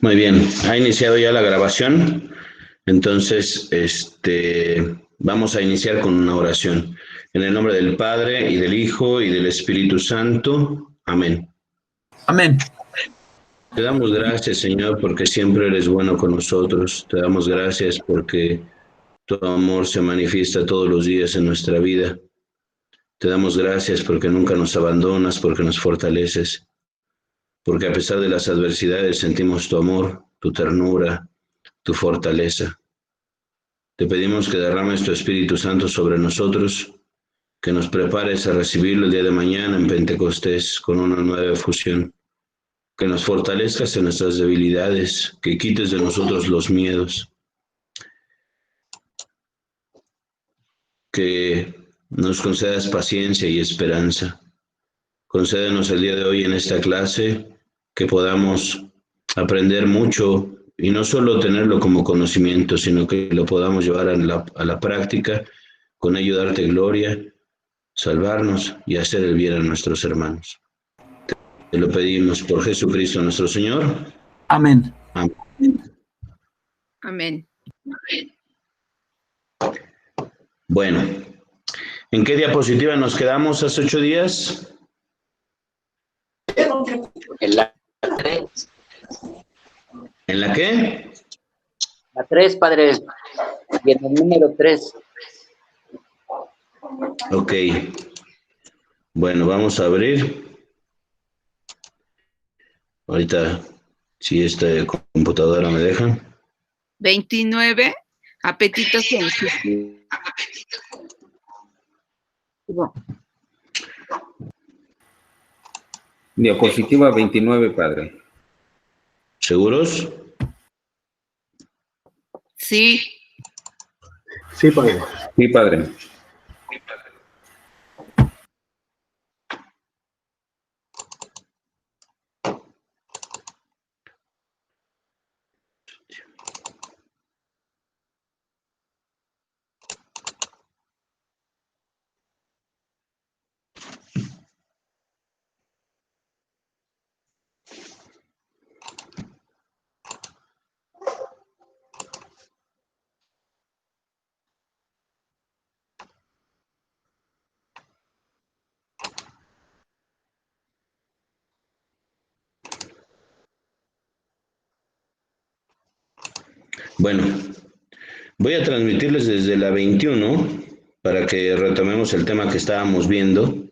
Muy bien, ha iniciado ya la grabación, entonces vamos a iniciar con una oración. En el nombre del Padre, y del Hijo, y del Espíritu Santo. Amén. Amén. Te damos gracias, Señor, porque siempre eres bueno con nosotros. Te damos gracias porque tu amor se manifiesta todos los días en nuestra vida. Te damos gracias porque nunca nos abandonas, porque nos fortaleces, porque a pesar de las adversidades sentimos tu amor, tu ternura, tu fortaleza. Te pedimos que derrames tu Espíritu Santo sobre nosotros, que nos prepares a recibirlo el día de mañana en Pentecostés con una nueva efusión, que nos fortalezcas en nuestras debilidades, que quites de nosotros los miedos, que nos concedas paciencia y esperanza. Concédenos el día de hoy en esta clase que podamos aprender mucho y no solo tenerlo como conocimiento, sino que lo podamos llevar a la práctica, con ello darte gloria, salvarnos y hacer el bien a nuestros hermanos. Te lo pedimos por Jesucristo nuestro Señor. Amén. Amén. Amén. Bueno, ¿en qué diapositiva nos quedamos hace 8 días? En la 3. ¿En la qué? La 3, padre. Y en el número 3. Ok. Bueno, vamos a abrir. Ahorita, si esta computadora me deja. 29, apetito sensitivo. Diapositiva 29, padre. ¿Seguros? Sí. Sí, padre. Sí, padre. Bueno, voy a transmitirles desde la 21 para que retomemos el tema que estábamos viendo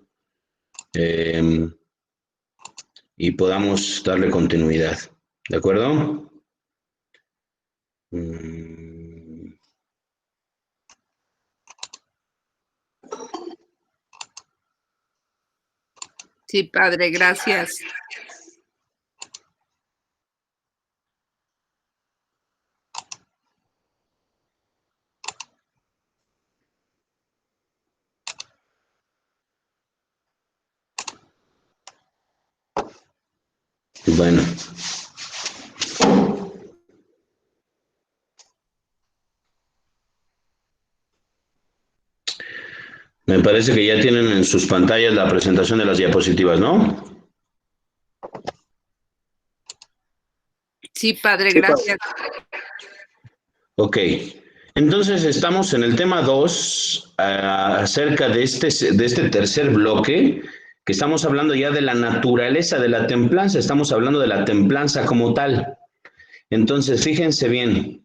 y podamos darle continuidad. ¿De acuerdo? Sí, padre, gracias. Bueno. Me parece que ya tienen en sus pantallas la presentación de las diapositivas, ¿no? Sí, padre, gracias. Ok. Entonces estamos en el tema 2, acerca de este tercer bloque, que estamos hablando ya de la naturaleza de la templanza, estamos hablando de la templanza como tal. Entonces, fíjense bien,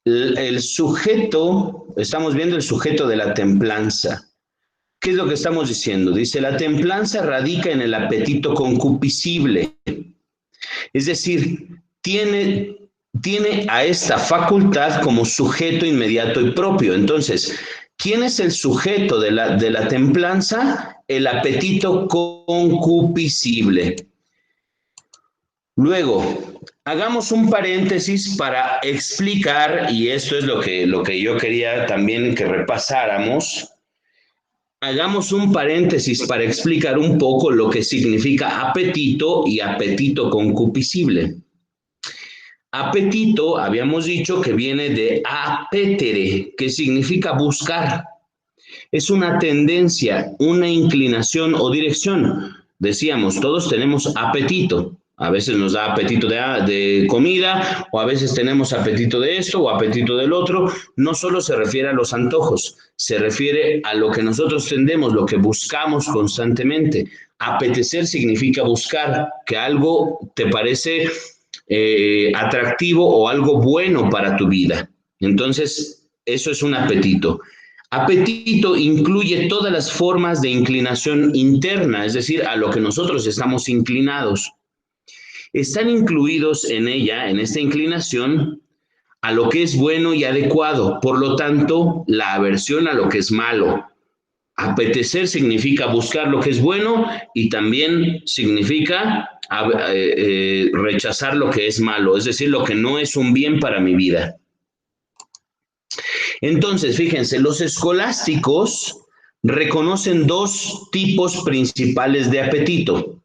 el sujeto, estamos viendo el sujeto de la templanza. ¿Qué es lo que estamos diciendo? Dice, la templanza radica en el apetito concupiscible. Es decir, tiene a esta facultad como sujeto inmediato y propio. Entonces, ¿quién es el sujeto de la templanza? El apetito concupiscible. Luego, hagamos un paréntesis para explicar, y esto es lo que yo quería también que repasáramos. Hagamos un paréntesis para explicar un poco lo que significa apetito y apetito concupiscible. Apetito, habíamos dicho que viene de apetere, que significa buscar. Es una tendencia, una inclinación o dirección. Decíamos, todos tenemos apetito. A veces nos da apetito de comida, o a veces tenemos apetito de esto o apetito del otro. No solo se refiere a los antojos, se refiere a lo que nosotros tendemos, lo que buscamos constantemente. Apetecer significa buscar, que algo te parece atractivo o algo bueno para tu vida. Entonces, eso es un apetito. Apetito incluye todas las formas de inclinación interna, es decir, a lo que nosotros estamos inclinados. Están incluidos en ella, en esta inclinación, a lo que es bueno y adecuado. Por lo tanto, la aversión a lo que es malo. Apetecer significa buscar lo que es bueno y también significa rechazar lo que es malo, es decir, lo que no es un bien para mi vida. Entonces, fíjense, los escolásticos reconocen dos tipos principales de apetito.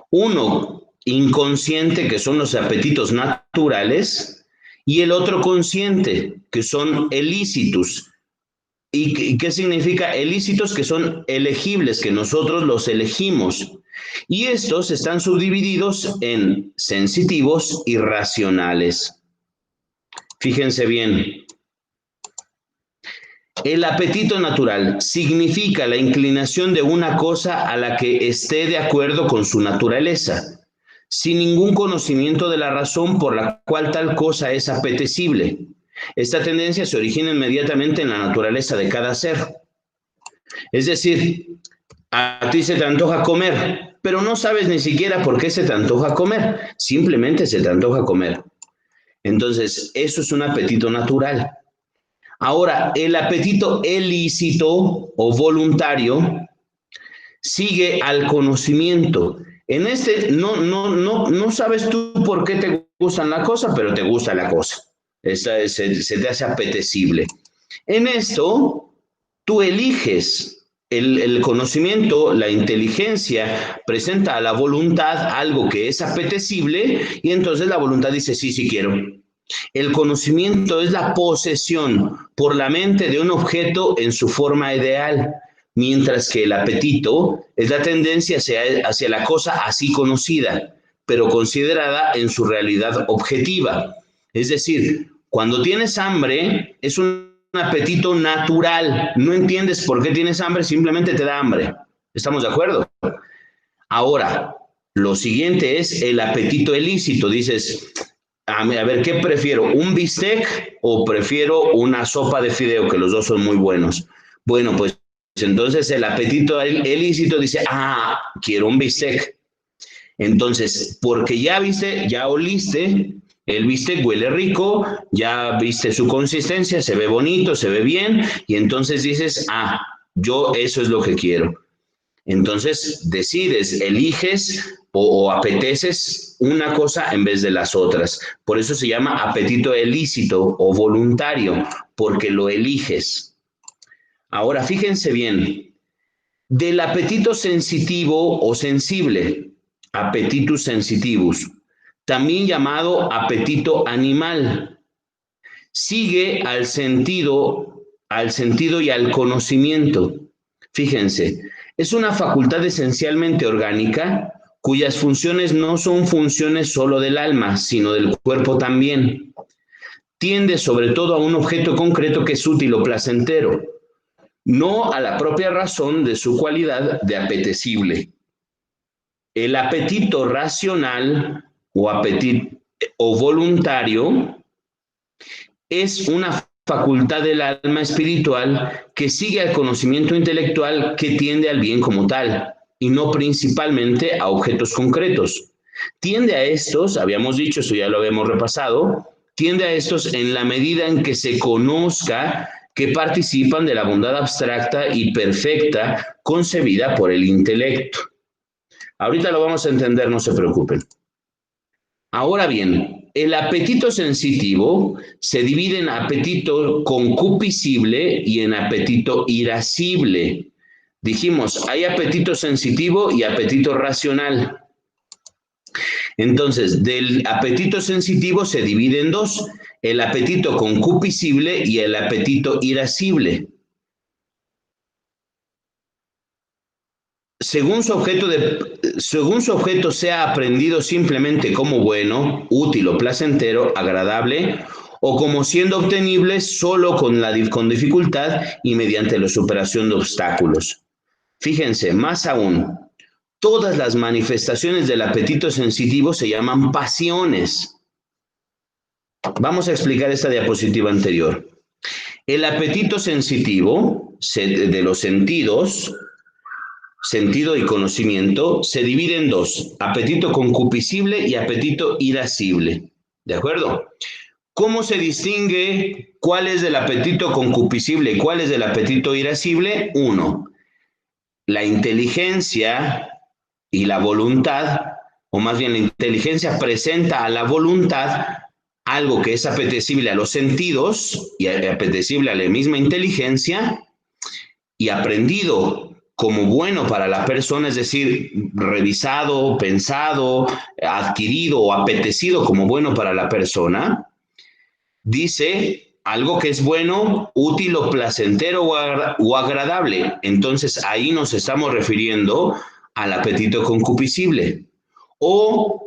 Uno, inconsciente, que son los apetitos naturales, y el otro consciente, que son ilícitos. ¿Y qué significa ilícitos? Que son elegibles, que nosotros los elegimos. Y estos están subdivididos en sensitivos y racionales. Fíjense bien. El apetito natural significa la inclinación de una cosa a la que esté de acuerdo con su naturaleza, sin ningún conocimiento de la razón por la cual tal cosa es apetecible. Esta tendencia se origina inmediatamente en la naturaleza de cada ser. Es decir, a ti se te antoja comer, pero no sabes ni siquiera por qué se te antoja comer, simplemente se te antoja comer. Entonces, eso es un apetito natural. Ahora, el apetito ilícito o voluntario sigue al conocimiento. En este no sabes tú por qué te gustan la cosa, pero te gusta la cosa. Se te hace apetecible. En esto, tú eliges el conocimiento, la inteligencia presenta a la voluntad algo que es apetecible y entonces la voluntad dice, sí, sí quiero. El conocimiento es la posesión por la mente de un objeto en su forma ideal, mientras que el apetito es la tendencia hacia la cosa así conocida, pero considerada en su realidad objetiva. Es decir, cuando tienes hambre, es un apetito natural. No entiendes por qué tienes hambre, simplemente te da hambre. ¿Estamos de acuerdo? Ahora, lo siguiente es el apetito ilícito. Dices, a ver, ¿qué prefiero? ¿Un bistec o prefiero una sopa de fideo? Que los dos son muy buenos. Bueno, pues entonces el apetito ilícito dice, quiero un bistec. Entonces, porque ya viste, ya oliste, el bistec huele rico, ya viste su consistencia, se ve bonito, se ve bien, y entonces dices, yo eso es lo que quiero. Entonces decides, eliges o apeteces una cosa en vez de las otras. Por eso se llama apetito ilícito o voluntario, porque lo eliges. Ahora, fíjense bien, del apetito sensitivo o sensible, appetitus sensitivus, también llamado apetito animal, sigue al sentido y al conocimiento. Fíjense, es una facultad esencialmente orgánica cuyas funciones no son funciones solo del alma, sino del cuerpo también. Tiende sobre todo a un objeto concreto que es útil o placentero, no a la propia razón de su cualidad de apetecible. El apetito racional o voluntario es una facultad del alma espiritual que sigue al conocimiento intelectual que tiende al bien como tal, y no principalmente a objetos concretos. Tiende a estos, habíamos dicho, eso ya lo habíamos repasado, tiende a estos en la medida en que se conozca que participan de la bondad abstracta y perfecta concebida por el intelecto. Ahorita lo vamos a entender, no se preocupen. Ahora bien, el apetito sensitivo se divide en apetito concupiscible y en apetito irascible. Dijimos, hay apetito sensitivo y apetito racional. Entonces, del apetito sensitivo se divide en dos, el apetito concupiscible y el apetito irascible. según su objeto sea aprendido simplemente como bueno, útil o placentero, agradable, o como siendo obtenible solo con dificultad y mediante la superación de obstáculos. Fíjense, más aún, todas las manifestaciones del apetito sensitivo se llaman pasiones. Vamos a explicar esta diapositiva anterior. El apetito sensitivo de los sentidos, sentido y conocimiento, se divide en dos: apetito concupiscible y apetito irascible. ¿De acuerdo? ¿Cómo se distingue cuál es del apetito concupiscible y cuál es del apetito irascible? Uno, la inteligencia y la voluntad, o más bien la inteligencia presenta a la voluntad algo que es apetecible a los sentidos y apetecible a la misma inteligencia y aprendido como bueno para la persona, es decir, revisado, pensado, adquirido o apetecido como bueno para la persona. Dice algo que es bueno, útil o placentero o agradable. Entonces ahí nos estamos refiriendo al apetito concupiscible. O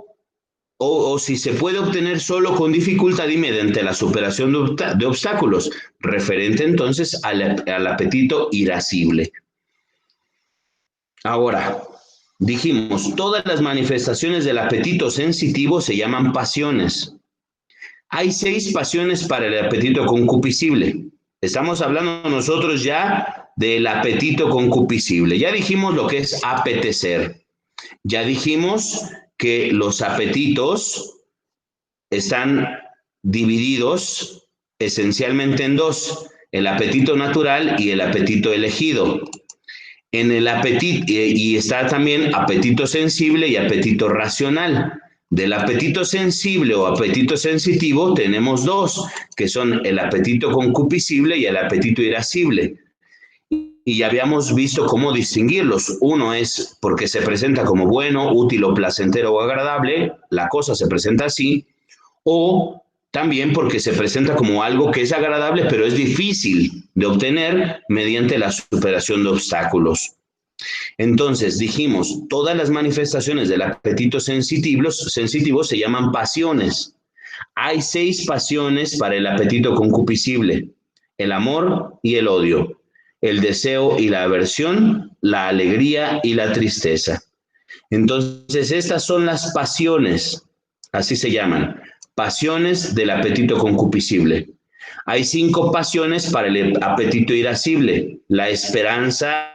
si se puede obtener solo con dificultad y mediante la superación de obstáculos, referente entonces al apetito irascible. Ahora, dijimos, todas las manifestaciones del apetito sensitivo se llaman pasiones. Hay 6 pasiones para el apetito concupiscible. Estamos hablando nosotros ya del apetito concupiscible. Ya dijimos lo que es apetecer. Ya dijimos que los apetitos están divididos esencialmente en dos: el apetito natural y el apetito elegido. En el apetito, y está también apetito sensible y apetito racional. Del apetito sensible o apetito sensitivo tenemos dos, que son el apetito concupiscible y el apetito irascible. Y ya habíamos visto cómo distinguirlos. Uno es porque se presenta como bueno, útil o placentero o agradable, la cosa se presenta así, o también porque se presenta como algo que es agradable, pero es difícil de obtener mediante la superación de obstáculos. Entonces, dijimos, todas las manifestaciones del apetito sensitivo se llaman pasiones. Hay 6 pasiones para el apetito concupiscible: el amor y el odio, el deseo y la aversión, la alegría y la tristeza. Entonces, estas son las pasiones, así se llaman, pasiones del apetito concupiscible. Hay 5 pasiones para el apetito irascible: la esperanza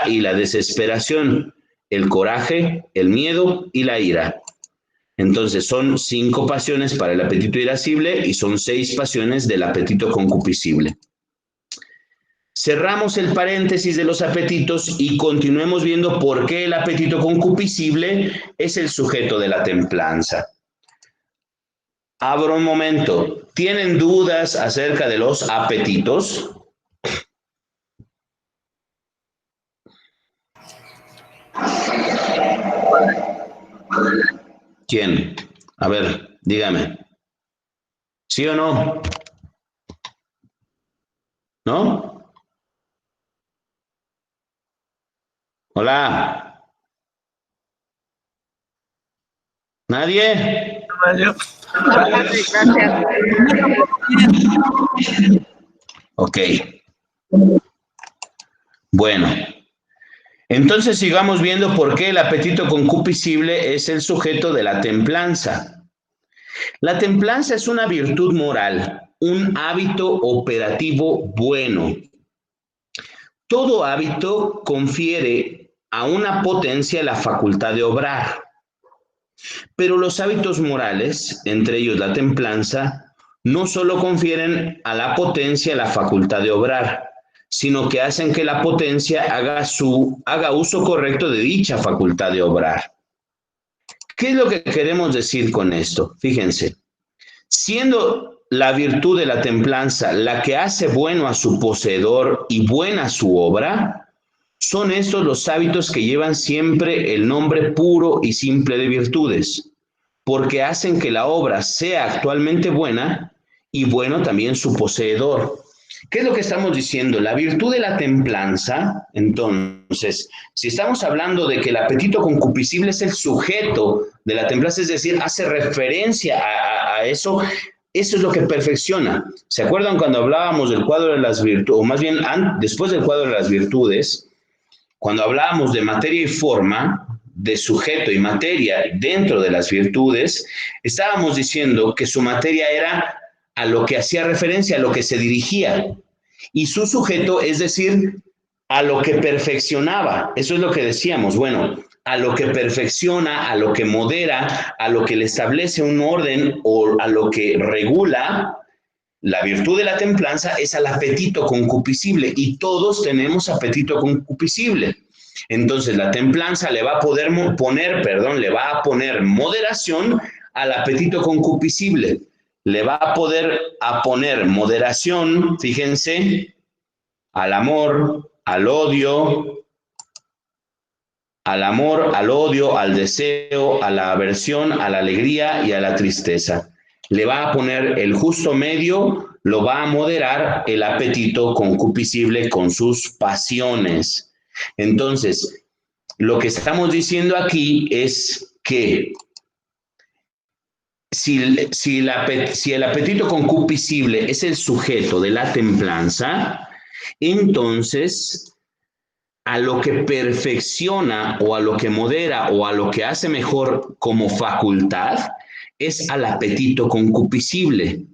y la desesperación, el coraje, el miedo y la ira. Entonces son 5 pasiones para el apetito irascible y son 6 pasiones del apetito concupiscible. Cerramos el paréntesis de los apetitos y continuemos viendo por qué el apetito concupiscible es el sujeto de la templanza. Abro un momento. ¿Tienen dudas acerca de los apetitos? ¿Quién? A ver, dígame. ¿Sí o no? ¿No? Hola. ¿Nadie? Ok. Bueno. Entonces sigamos viendo por qué el apetito concupiscible es el sujeto de la templanza. La templanza es una virtud moral, un hábito operativo bueno. Todo hábito confiere a una potencia la facultad de obrar. Pero los hábitos morales, entre ellos la templanza, no solo confieren a la potencia la facultad de obrar, sino que hacen que la potencia haga uso correcto de dicha facultad de obrar. ¿Qué es lo que queremos decir con esto? Fíjense, siendo la virtud de la templanza la que hace bueno a su poseedor y buena su obra, son estos los hábitos que llevan siempre el nombre puro y simple de virtudes, porque hacen que la obra sea actualmente buena y bueno también su poseedor. ¿Qué es lo que estamos diciendo? La virtud de la templanza, entonces, si estamos hablando de que el apetito concupiscible es el sujeto de la templanza, es decir, hace referencia a eso, eso es lo que perfecciona. ¿Se acuerdan cuando hablábamos del cuadro de las virtudes, o más bien después del cuadro de las virtudes, cuando hablábamos de materia y forma, de sujeto y materia dentro de las virtudes, estábamos diciendo que su materia era a lo que hacía referencia, a lo que se dirigía, y su sujeto, es decir, a lo que perfeccionaba. Eso es lo que decíamos, bueno, a lo que perfecciona, a lo que modera, a lo que le establece un orden o a lo que regula. La virtud de la templanza es al apetito concupiscible, y todos tenemos apetito concupiscible. Entonces la templanza le va a poner moderación al apetito concupiscible. Le va a poner moderación, fíjense, al amor, al odio, al deseo, a la aversión, a la alegría y a la tristeza. Le va a poner el justo medio, lo va a moderar el apetito concupiscible con sus pasiones. Entonces, lo que estamos diciendo aquí es que si el apetito concupiscible es el sujeto de la templanza, entonces a lo que perfecciona o a lo que modera o a lo que hace mejor como facultad es al apetito concupiscible.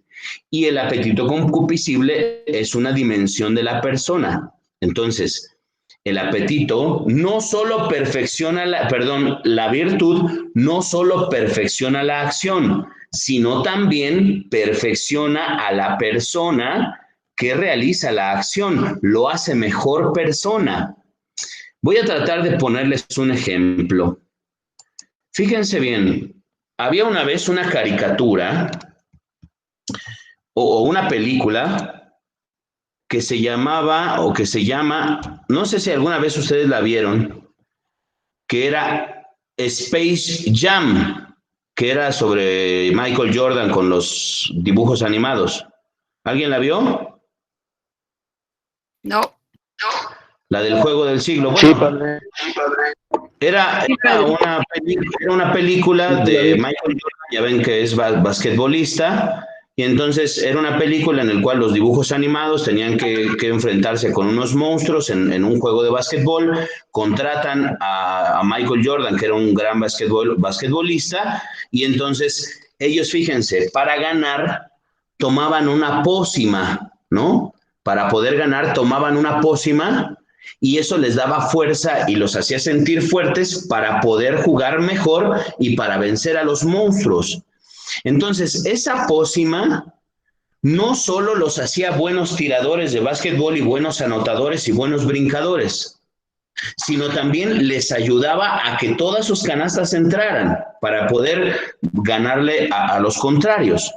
Y el apetito concupiscible es una dimensión de la persona. Entonces, el apetito no solo perfecciona la virtud no solo perfecciona la acción, sino también perfecciona a la persona que realiza la acción, lo hace mejor persona. Voy a tratar de ponerles un ejemplo. Fíjense bien, había una vez una caricatura o una película que se llamaba o que se llama, no sé si alguna vez ustedes la vieron, que era Space Jam, que era sobre Michael Jordan con los dibujos animados. ¿Alguien la vio? No. La del juego del siglo. Bueno, Sí, padre. Era una película de Michael Jordan, ya ven que es basquetbolista, y entonces era una película en la cual los dibujos animados tenían que enfrentarse con unos monstruos en un juego de basquetbol. Contratan a Michael Jordan, que era un gran basquetbolista, y entonces ellos, fíjense, para ganar tomaban una pócima, ¿no? Para poder ganar tomaban una pócima, y eso les daba fuerza y los hacía sentir fuertes para poder jugar mejor y para vencer a los monstruos. Entonces, esa pócima no solo los hacía buenos tiradores de básquetbol y buenos anotadores y buenos brincadores, sino también les ayudaba a que todas sus canastas entraran para poder ganarle a los contrarios.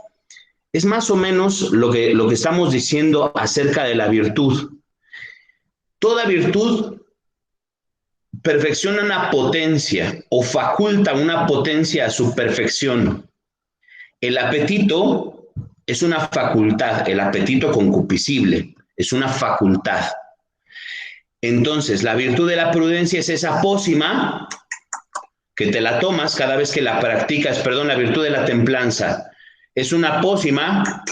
Es más o menos lo que estamos diciendo acerca de la virtud. Toda virtud perfecciona una potencia o faculta una potencia a su perfección. El apetito es una facultad, el apetito concupiscible es una facultad. Entonces, la virtud de la prudencia es esa pócima que te la tomas cada vez que la practicas, la virtud de la templanza es una pócima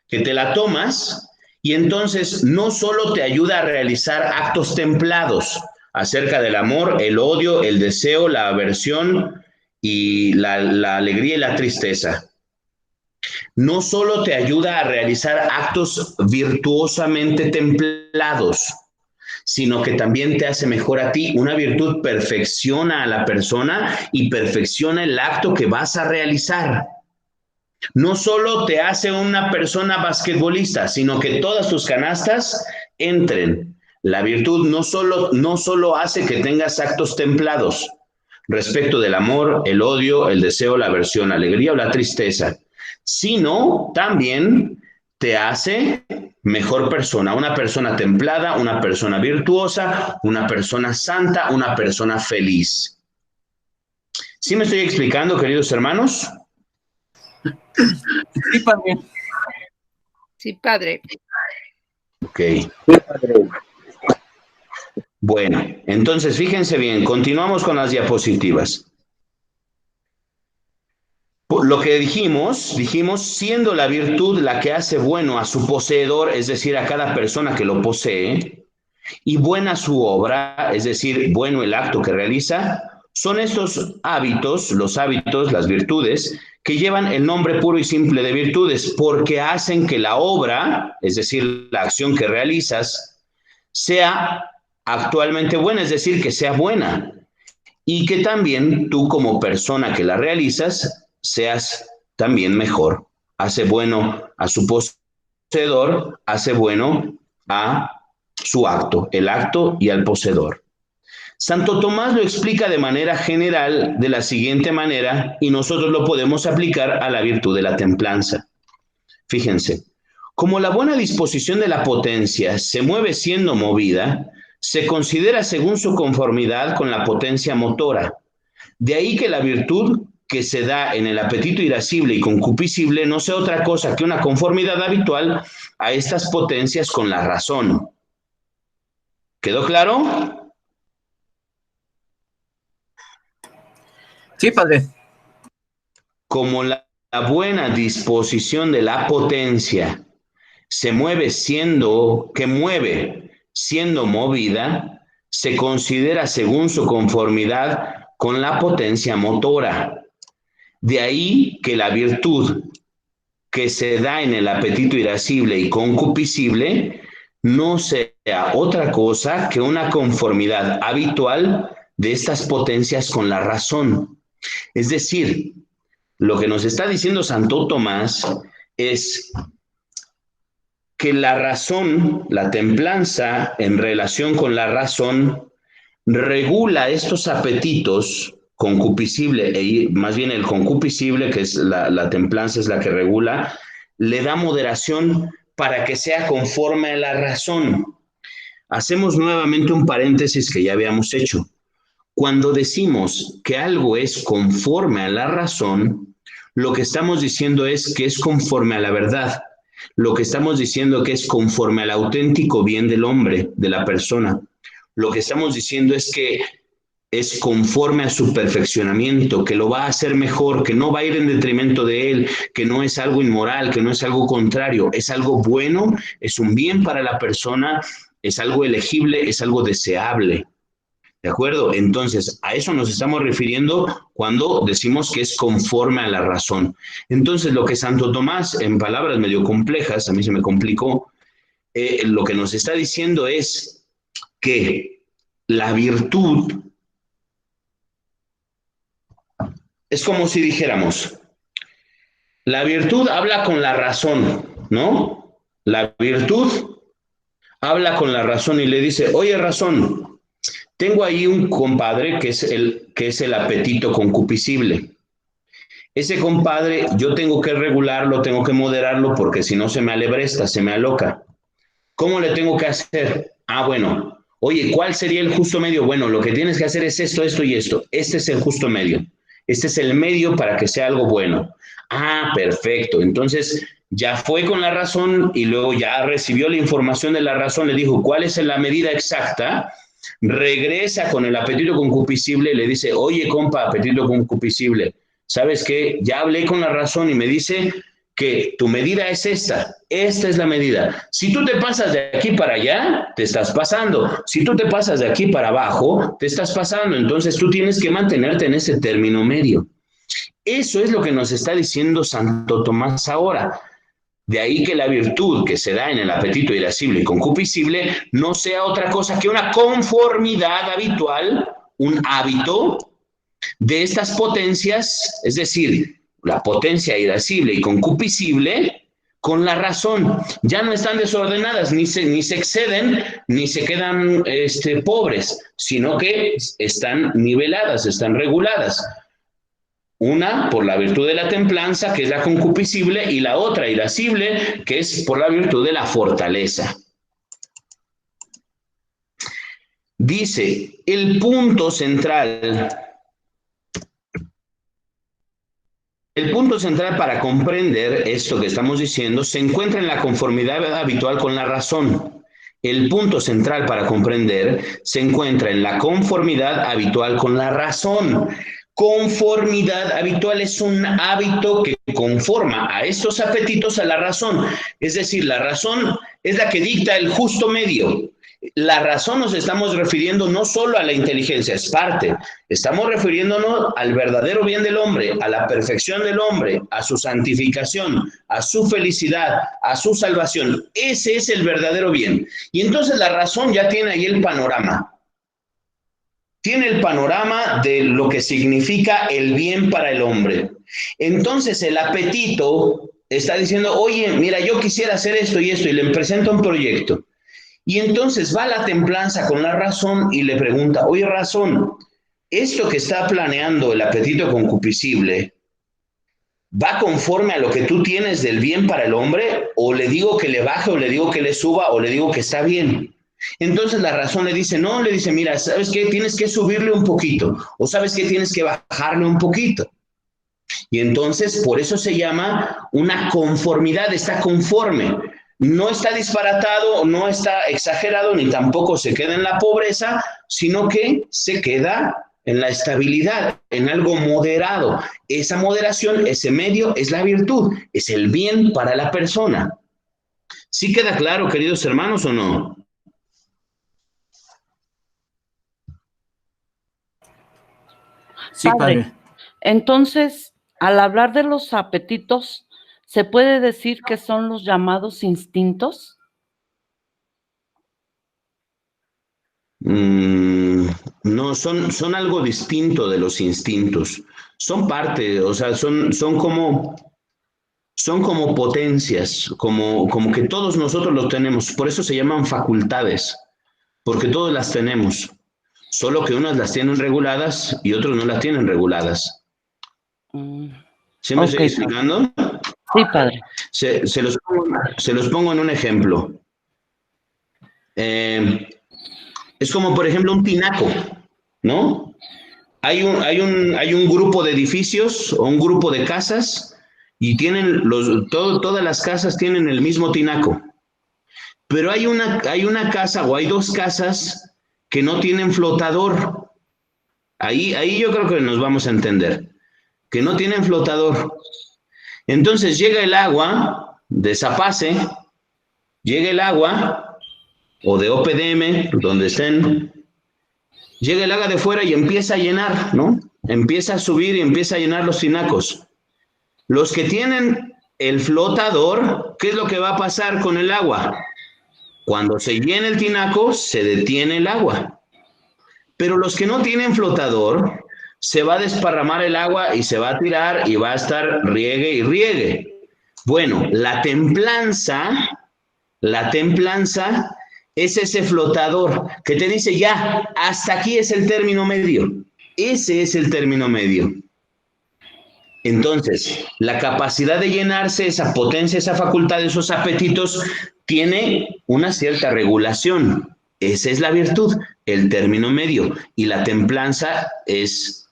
que te la tomas. Y entonces no solo te ayuda a realizar actos templados acerca del amor, el odio, el deseo, la aversión y la alegría y la tristeza. No solo te ayuda a realizar actos virtuosamente templados, sino que también te hace mejor a ti. Una virtud perfecciona a la persona y perfecciona el acto que vas a realizar. No solo te hace una persona basquetbolista, sino que todas tus canastas entren. La virtud no solo hace que tengas actos templados respecto del amor, el odio, el deseo, la aversión, la alegría o la tristeza, sino también te hace mejor persona, una persona templada, una persona virtuosa, una persona santa, una persona feliz. ¿Sí me estoy explicando, queridos hermanos? Sí, padre. Sí, padre. Ok. Bueno, entonces fíjense bien, continuamos con las diapositivas. Lo que dijimos, siendo la virtud la que hace bueno a su poseedor, es decir, a cada persona que lo posee, y buena su obra, es decir, bueno el acto que realiza, son estos hábitos, los hábitos, las virtudes, que llevan el nombre puro y simple de virtudes, porque hacen que la obra, es decir, la acción que realizas, sea actualmente buena, es decir, que sea buena, y que también tú como persona que la realizas, seas también mejor. Hace bueno a su poseedor, hace bueno a su acto, el acto y al poseedor. Santo Tomás lo explica de manera general de la siguiente manera y nosotros lo podemos aplicar a la virtud de la templanza. Fíjense, como la buena disposición de la potencia se mueve siendo movida, se considera según su conformidad con la potencia motora. De ahí que la virtud que se da en el apetito irascible y concupiscible no sea otra cosa que una conformidad habitual a estas potencias con la razón. ¿Quedó claro? Sí, padre. Como la buena disposición de la potencia se mueve siendo movida, se considera según su conformidad con la potencia motora. De ahí que la virtud que se da en el apetito irascible y concupiscible no sea otra cosa que una conformidad habitual de estas potencias con la razón. Es decir, lo que nos está diciendo Santo Tomás es que la razón, la templanza en relación con la razón, regula estos apetitos concupiscible, más bien el concupiscible, que es la templanza es la que regula, le da moderación para que sea conforme a la razón. Hacemos nuevamente un paréntesis que ya habíamos hecho. Cuando decimos que algo es conforme a la razón, lo que estamos diciendo es que es conforme a la verdad. Lo que estamos diciendo que es conforme al auténtico bien del hombre, de la persona. Lo que estamos diciendo es que es conforme a su perfeccionamiento, que lo va a hacer mejor, que no va a ir en detrimento de él, que no es algo inmoral, que no es algo contrario, es algo bueno, es un bien para la persona, es algo elegible, es algo deseable. ¿De acuerdo? Entonces, a eso nos estamos refiriendo cuando decimos que es conforme a la razón. Entonces, lo que Santo Tomás, en palabras medio complejas, a mí se me complicó, lo que nos está diciendo es que la virtud es como si dijéramos, la virtud habla con la razón, ¿no? La virtud habla con la razón y le dice, oye, razón, tengo ahí un compadre que es el apetito concupiscible. Ese compadre yo tengo que regularlo, tengo que moderarlo porque si no se me alebresta, se me aloca. ¿Cómo le tengo que hacer? Ah, bueno, oye, ¿cuál sería el justo medio? Bueno, lo que tienes que hacer es esto, esto y esto. Este es el justo medio. Este es el medio para que sea algo bueno. Ah, perfecto. Entonces ya fue con la razón y luego ya recibió la información de la razón, le dijo, ¿cuál es la medida exacta? Regresa con el apetito concupiscible y le dice, oye, compa, apetito concupiscible, ¿sabes qué? Ya hablé con la razón y me dice que tu medida es esta es la medida. Si tú te pasas de aquí para allá, te estás pasando. Si tú te pasas de aquí para abajo, te estás pasando. Entonces tú tienes que mantenerte en ese término medio. Eso es lo que nos está diciendo Santo Tomás ahora. De ahí que la virtud que se da en el apetito irascible y concupiscible no sea otra cosa que una conformidad habitual, un hábito de estas potencias, es decir, la potencia irascible y concupiscible, con la razón. Ya no están desordenadas, ni se exceden, ni se quedan pobres, sino que están niveladas, están reguladas. Una por la virtud de la templanza, que es la concupiscible, y la otra irascible, que es por la virtud de la fortaleza. Dice, el punto central para comprender esto que estamos diciendo se encuentra en la conformidad habitual con la razón. el punto central para comprender se encuentra en la conformidad habitual con la razón. Conformidad habitual es un hábito que conforma a estos apetitos a la razón. Es decir, la razón es la que dicta el justo medio. La razón nos estamos refiriendo no solo a la inteligencia, es parte. Estamos refiriéndonos al verdadero bien del hombre, a la perfección del hombre, a su santificación, a su felicidad, a su salvación. Ese es el verdadero bien. Y entonces la razón ya tiene ahí el panorama. Tiene el panorama de lo que significa el bien para el hombre. Entonces el apetito está diciendo, oye, mira, yo quisiera hacer esto, y le presenta un proyecto. Y entonces va la templanza con la razón y le pregunta, oye, razón, ¿esto que está planeando el apetito concupiscible va conforme a lo que tú tienes del bien para el hombre? ¿O le digo que le baje, o le digo que le suba, o le digo que está bien? Entonces la razón le dice, no, le dice, mira, ¿sabes qué? Tienes que subirle un poquito, o ¿sabes qué? Tienes que bajarle un poquito. Y entonces por eso se llama una conformidad, está conforme. No está disparatado, no está exagerado, ni tampoco se queda en la pobreza, sino que se queda en la estabilidad, en algo moderado. Esa moderación, ese medio, es la virtud, es el bien para la persona. ¿Sí queda claro, queridos hermanos, o no? Sí, Padre, padre. entonces, al hablar de los apetitos, ¿se puede decir que son los llamados instintos? No, son algo distinto de los instintos. Son parte, o sea, son como potencias, como que todos nosotros los tenemos. Por eso se llaman facultades, porque todos las tenemos. Solo que unas las tienen reguladas y otros no las tienen reguladas. Mm, ¿Sí me ok, estoy padre. explicando? Sí, padre. Se los pongo en un ejemplo. Es como, por ejemplo, un tinaco, ¿no? Hay un grupo de edificios o un grupo de casas y todas las casas tienen el mismo tinaco. Pero hay una casa o hay dos casas que no tienen flotador. Ahí yo creo que nos vamos a entender, que no tienen flotador. Entonces llega el agua de Zapase, llega el agua, o de OPDM, donde estén, llega el agua de fuera y empieza a llenar, ¿no? Empieza a subir y empieza a llenar los tinacos. Los que tienen el flotador, ¿qué es lo que va a pasar con el agua? Cuando se llena el tinaco, se detiene el agua. Pero los que no tienen flotador, se va a desparramar el agua y se va a tirar y va a estar riegue y riegue. Bueno, la templanza es ese flotador que te dice ya, hasta aquí es el término medio. Ese es el término medio. Entonces, la capacidad de llenarse, esa potencia, esa facultad, esos apetitos, tiene una cierta regulación. Esa es la virtud, el término medio. Y la templanza es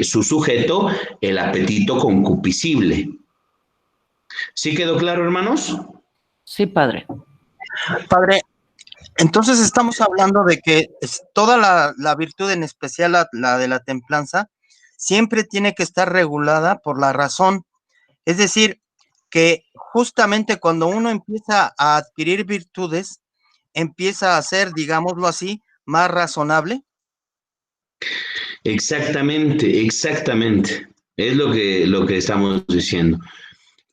su sujeto, el apetito concupiscible. ¿Sí quedó claro, hermanos? Sí, padre. Padre, entonces estamos hablando de que toda la virtud, en especial la de la templanza, siempre tiene que estar regulada por la razón. Es decir, que justamente cuando uno empieza a adquirir virtudes, empieza a ser, digámoslo así, más razonable. Exactamente, exactamente. Es lo que estamos diciendo.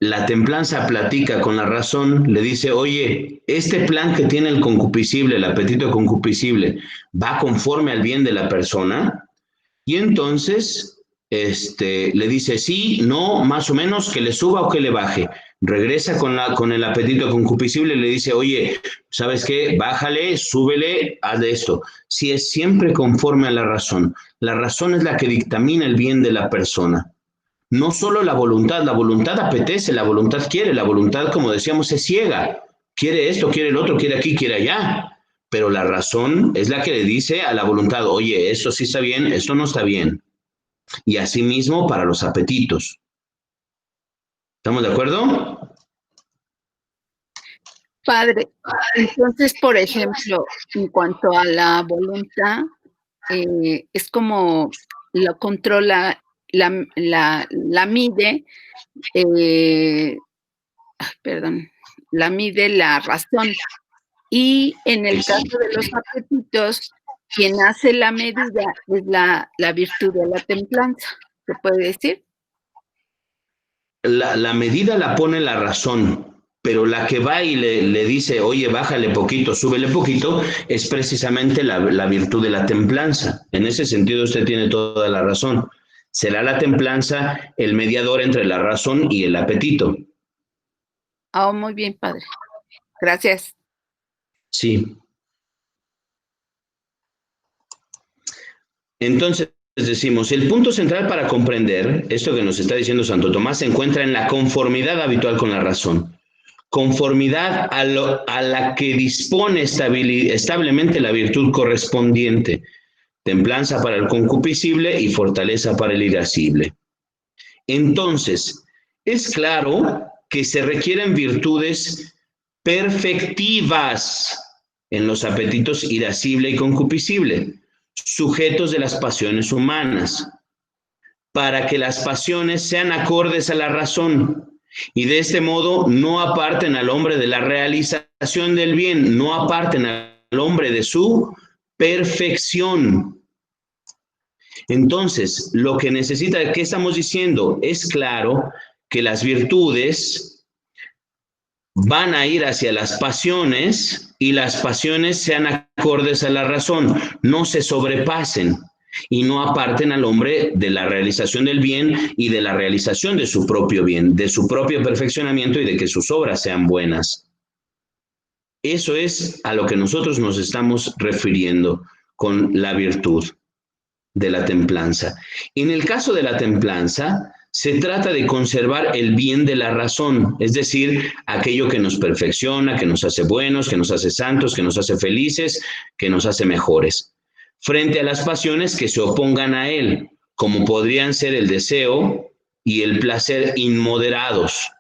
La templanza platica con la razón, le dice, oye, este plan que tiene el concupiscible, el apetito concupiscible, ¿va conforme al bien de la persona? Y entonces, le dice, sí, no, más o menos, que le suba o que le baje. Regresa con el apetito concupiscible y le dice, oye, ¿sabes qué? Bájale, súbele, haz de esto. Si es siempre conforme a la razón es la que dictamina el bien de la persona. No solo la voluntad apetece, la voluntad quiere, la voluntad, como decíamos, es ciega. Quiere esto, quiere el otro, quiere aquí, quiere allá. Pero la razón es la que le dice a la voluntad, oye, esto sí está bien, esto no está bien. Y asimismo para los apetitos. ¿Estamos de acuerdo? Padre, entonces, por ejemplo, en cuanto a la voluntad, es como lo controla, la mide, perdón, la mide la razón. Y en el caso de los apetitos, quien hace la medida es la virtud de la templanza, ¿se puede decir? La medida la pone la razón, pero la que va y le dice, oye, bájale poquito, súbele poquito, es precisamente la virtud de la templanza. En ese sentido usted tiene toda la razón. Será la templanza el mediador entre la razón y el apetito. Oh, muy bien, padre. Gracias. Sí. Entonces decimos, el punto central para comprender esto que nos está diciendo Santo Tomás se encuentra en la conformidad habitual con la razón. Conformidad a la que dispone establemente la virtud correspondiente. Templanza para el concupiscible y fortaleza para el irascible. Entonces, es claro que se requieren virtudes perfectivas en los apetitos irascible y concupiscible, sujetos de las pasiones humanas, para que las pasiones sean acordes a la razón y de este modo no aparten al hombre de la realización del bien, no aparten al hombre de su perfección. Entonces, lo que necesita, ¿qué estamos diciendo? Es claro que las virtudes van a ir hacia las pasiones y las pasiones sean acordes a la razón, no se sobrepasen y no aparten al hombre de la realización del bien y de la realización de su propio bien, de su propio perfeccionamiento y de que sus obras sean buenas. Eso es a lo que nosotros nos estamos refiriendo con la virtud de la templanza. En el caso de la templanza, se trata de conservar el bien de la razón, es decir, aquello que nos perfecciona, que nos hace buenos, que nos hace santos, que nos hace felices, que nos hace mejores, frente a las pasiones que se opongan a él, como podrían ser el deseo y el placer inmoderados,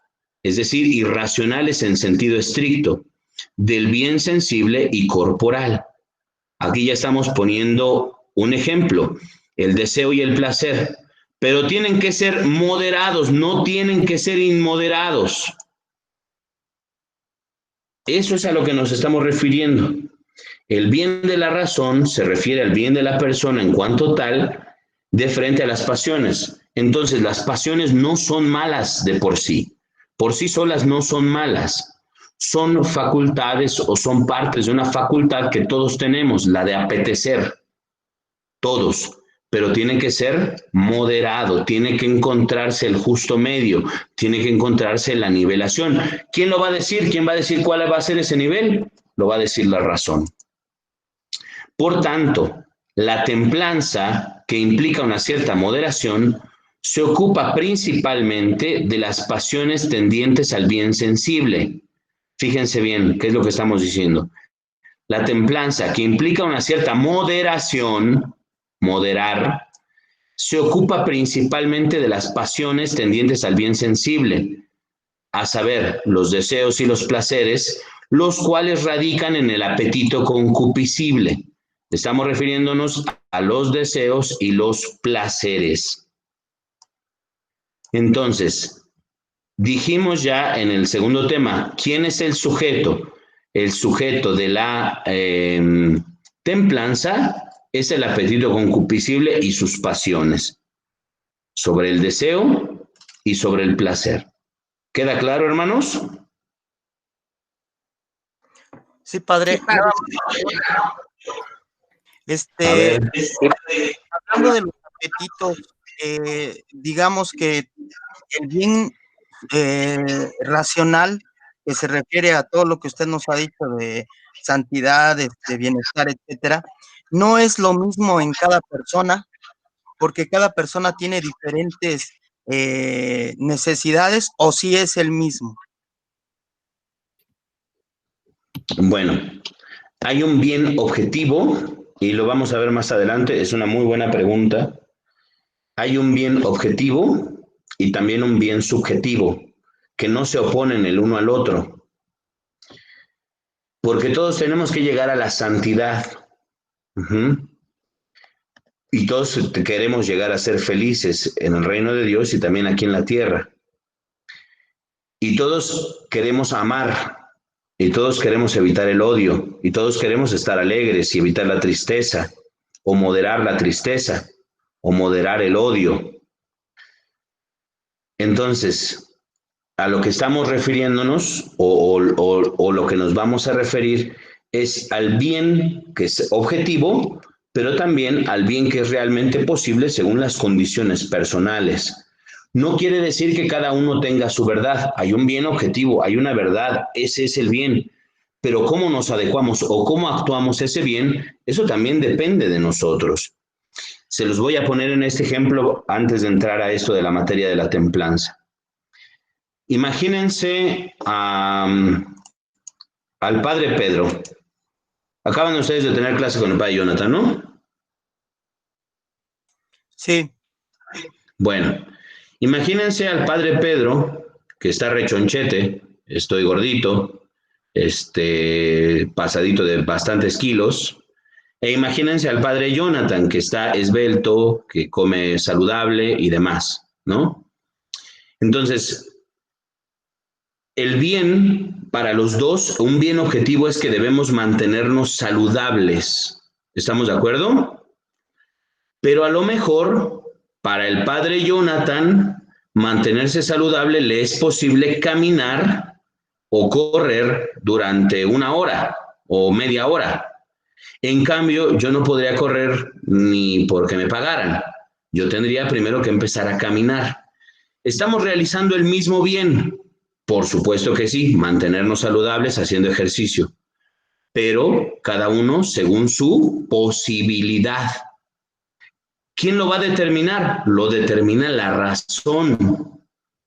es decir, irracionales en sentido estricto, del bien sensible y corporal. Aquí ya estamos poniendo un ejemplo, el deseo y el placer, pero tienen que ser moderados, no tienen que ser inmoderados. Eso es a lo que nos estamos refiriendo. El bien de la razón se refiere al bien de la persona en cuanto tal, de frente a las pasiones. Entonces, las pasiones no son malas de por sí solas no son malas. Son facultades o son partes de una facultad que todos tenemos, la de apetecer. Todos, pero tiene que ser moderado, tiene que encontrarse el justo medio, tiene que encontrarse la nivelación. ¿Quién lo va a decir? ¿Quién va a decir cuál va a ser ese nivel? Lo va a decir la razón. Por tanto, la templanza, que implica una cierta moderación, se ocupa principalmente de las pasiones tendientes al bien sensible. Fíjense bien, ¿qué es lo que estamos diciendo? La templanza, que implica una cierta moderación, moderar, se ocupa principalmente de las pasiones tendientes al bien sensible, a saber, los deseos y los placeres, los cuales radican en el apetito concupiscible. Estamos refiriéndonos a los deseos y los placeres. Entonces, dijimos ya en el segundo tema, ¿quién es el sujeto? El sujeto de la templanza es el apetito concupiscible y sus pasiones, sobre el deseo y sobre el placer. ¿Queda claro, hermanos? Sí, padre. Sí, padre. Hablando de los apetitos, digamos que el bien racional, que se refiere a todo lo que usted nos ha dicho de santidad, de bienestar, etcétera, no es lo mismo en cada persona, porque cada persona tiene diferentes necesidades, o si es el mismo. Bueno, hay un bien objetivo, y lo vamos a ver más adelante, es una muy buena pregunta. Hay un bien objetivo y también un bien subjetivo, que no se oponen el uno al otro. porque todos tenemos que llegar a la santidad. Y todos queremos llegar a ser felices en el reino de Dios y también aquí en la tierra. Y todos queremos amar, y todos queremos evitar el odio, y todos queremos estar alegres y evitar la tristeza, o moderar la tristeza, o moderar el odio. Entonces, a lo que estamos refiriéndonos, o lo que nos vamos a referir, es al bien que es objetivo, pero también al bien que es realmente posible según las condiciones personales. No quiere decir que cada uno tenga su verdad. Hay un bien objetivo, hay una verdad, ese es el bien. Pero cómo nos adecuamos o cómo actuamos ese bien, eso también depende de nosotros. Se los voy a poner en este ejemplo antes de entrar a esto de la materia de la templanza. Imagínense al padre Pedro. Acaban ustedes de tener clase con el padre Jonathan, ¿no? Sí. Bueno, imagínense al padre Pedro, que está rechonchete, estoy gordito, pasadito de bastantes kilos, e imagínense al padre Jonathan, que está esbelto, que come saludable y demás, ¿no? Entonces, el bien para los dos, un bien objetivo es que debemos mantenernos saludables. ¿Estamos de acuerdo? Pero a lo mejor, para el padre Jonathan, mantenerse saludable le es posible caminar o correr durante 1 hora o media hora. En cambio, yo no podría correr ni porque me pagaran. Yo tendría primero que empezar a caminar. ¿Estamos realizando el mismo bien? Por supuesto que sí, mantenernos saludables haciendo ejercicio, pero cada uno según su posibilidad. ¿Quién lo va a determinar? Lo determina la razón.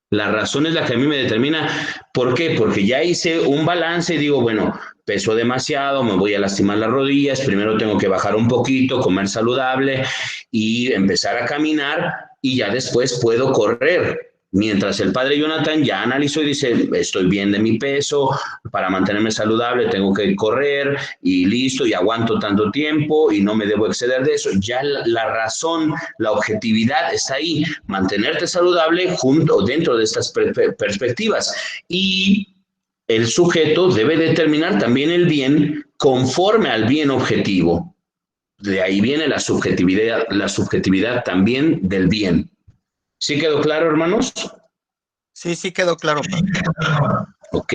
La razón es la que a mí me determina. ¿Por qué? Porque ya hice un balance y digo, bueno, peso demasiado, me voy a lastimar las rodillas, primero tengo que bajar un poquito, comer saludable y empezar a caminar y ya después puedo correr. Mientras el padre Jonathan ya analizó y dice, estoy bien de mi peso, para mantenerme saludable tengo que correr y listo, y aguanto tanto tiempo y no me debo exceder de eso. Ya la razón, la objetividad está ahí, mantenerte saludable junto dentro de estas perspectivas. Y el sujeto debe determinar también el bien conforme al bien objetivo. De ahí viene la subjetividad también del bien. ¿Sí quedó claro, hermanos? Sí quedó claro. Ok.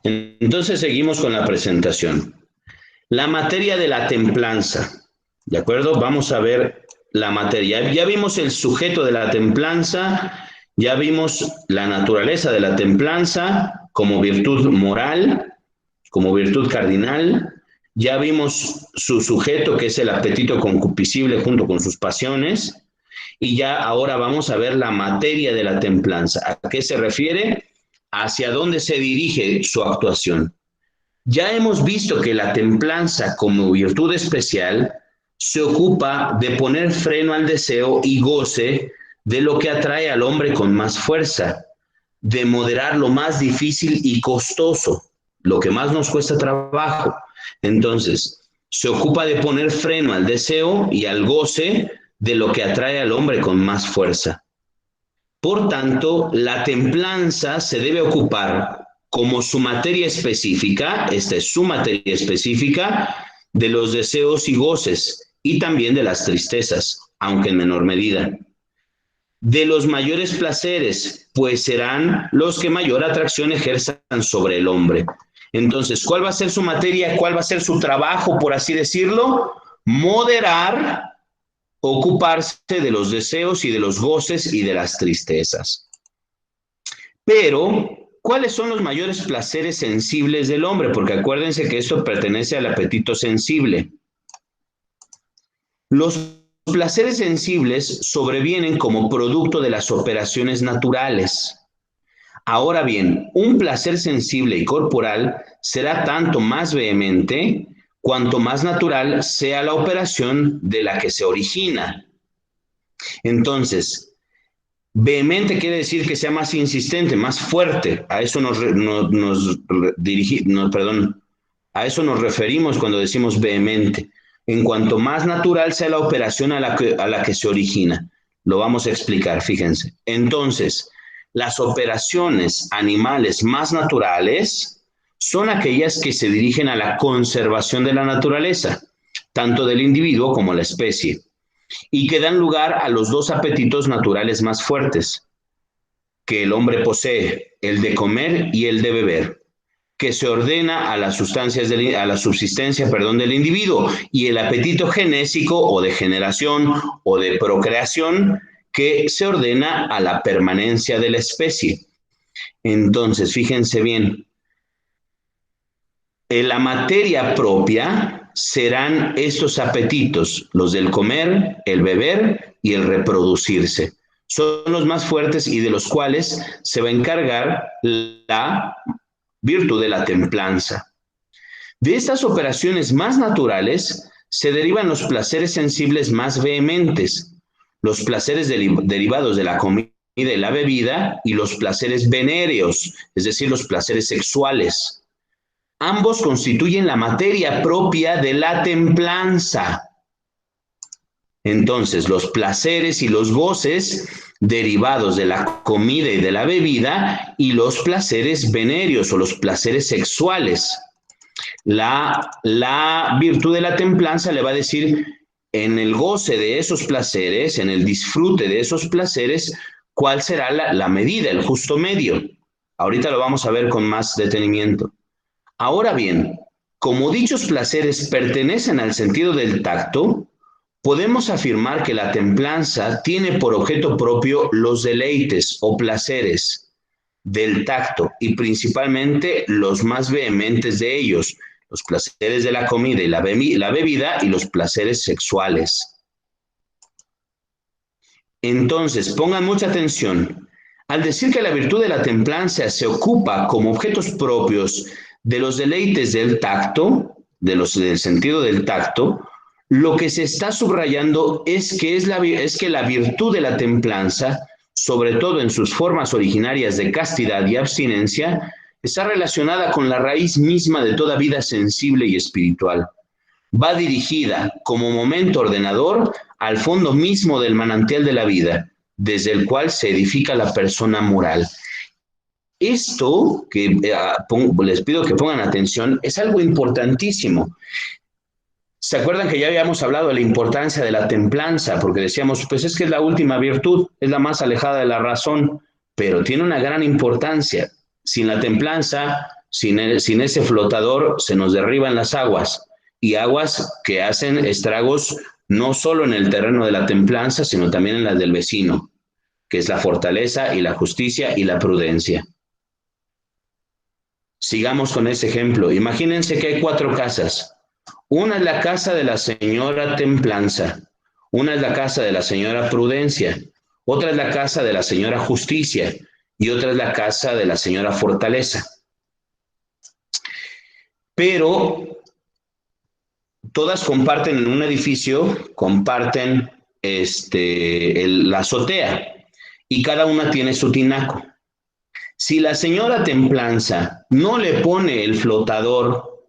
Entonces seguimos con la presentación. La materia de la templanza. ¿De acuerdo? Vamos a ver la materia. Ya vimos el sujeto de la templanza, ya vimos la naturaleza de la templanza como virtud moral, como virtud cardinal. Ya vimos su sujeto, que es el apetito concupiscible junto con sus pasiones, y ya ahora vamos a ver la materia de la templanza. ¿A qué se refiere? ¿Hacia dónde se dirige su actuación? Ya hemos visto que la templanza como virtud especial se ocupa de poner freno al deseo y goce de lo que atrae al hombre con más fuerza, de moderar lo más difícil y costoso, lo que más nos cuesta trabajo. Entonces, se ocupa de poner freno al deseo y al goce de lo que atrae al hombre con más fuerza. Por tanto, la templanza se debe ocupar como su materia específica, esta es su materia específica, de los deseos y goces y también de las tristezas, aunque en menor medida. De los mayores placeres, pues serán los que mayor atracción ejerzan sobre el hombre. Entonces, ¿cuál va a ser su materia? ¿Cuál va a ser su trabajo, por así decirlo? Moderar, ocuparse de los deseos y de los goces y de las tristezas. Pero, ¿cuáles son los mayores placeres sensibles del hombre? Porque acuérdense que esto pertenece al apetito sensible. Los placeres sensibles sobrevienen como producto de las operaciones naturales. Ahora bien, un placer sensible y corporal será tanto más vehemente cuanto más natural sea la operación de la que se origina. Entonces, Vehemente quiere decir que sea más insistente, más fuerte. A eso a eso nos referimos cuando decimos vehemente. En cuanto más natural sea la operación a la que se origina. Lo vamos a explicar, fíjense. Entonces, las operaciones animales más naturales son aquellas que se dirigen a la conservación de la naturaleza, tanto del individuo como la especie, y que dan lugar a los dos apetitos naturales más fuertes que el hombre posee, el de comer y el de beber, que se ordena a las sustancias a la subsistencia, del individuo, y el apetito genésico o de generación o de procreación, que se ordena a la permanencia de la especie. Entonces, fíjense bien, en la materia propia serán estos apetitos, los del comer, el beber y el reproducirse. Son los más fuertes y de los cuales se va a encargar la virtud de la templanza. De estas operaciones más naturales se derivan los placeres sensibles más vehementes, los placeres derivados de la comida y la bebida y los placeres venéreos, es decir, los placeres sexuales. Ambos constituyen la materia propia de la templanza. Entonces, los placeres y los goces derivados de la comida y de la bebida y los placeres venéreos o los placeres sexuales. La virtud de la templanza le va a decir en el goce de esos placeres, en el disfrute de esos placeres, cuál será la medida, el justo medio. Ahorita lo vamos a ver con más detenimiento. Ahora bien, como dichos placeres pertenecen al sentido del tacto, podemos afirmar que la templanza tiene por objeto propio los deleites o placeres del tacto y principalmente los más vehementes de ellos, los placeres de la comida y la bebida y los placeres sexuales. Entonces, pongan mucha atención. Al decir que la virtud de la templanza se ocupa como objetos propios de los deleites del tacto, del sentido del tacto, lo que se está subrayando es que la virtud de la templanza, sobre todo en sus formas originarias de castidad y abstinencia, está relacionada con la raíz misma de toda vida sensible y espiritual. Va dirigida como momento ordenador al fondo mismo del manantial de la vida, desde el cual se edifica la persona moral. Esto que les pido que pongan atención es algo importantísimo. ¿Se acuerdan que ya habíamos hablado de la importancia de la templanza? Porque decíamos, pues es que es la última virtud, es la más alejada de la razón, pero tiene una gran importancia. Sin la templanza, sin ese flotador, se nos derriban las aguas, y aguas que hacen estragos no solo en el terreno de la templanza, sino también en las del vecino, que es la fortaleza y la justicia y la prudencia. Sigamos con ese ejemplo. Imagínense que hay 4 casas. Una es la casa de la señora Templanza, una es la casa de la señora Prudencia, otra es la casa de la señora Justicia y otra es la casa de la señora Fortaleza. Pero todas comparten en un edificio, comparten la azotea y cada una tiene su tinaco. Si la señora Templanza no le pone el flotador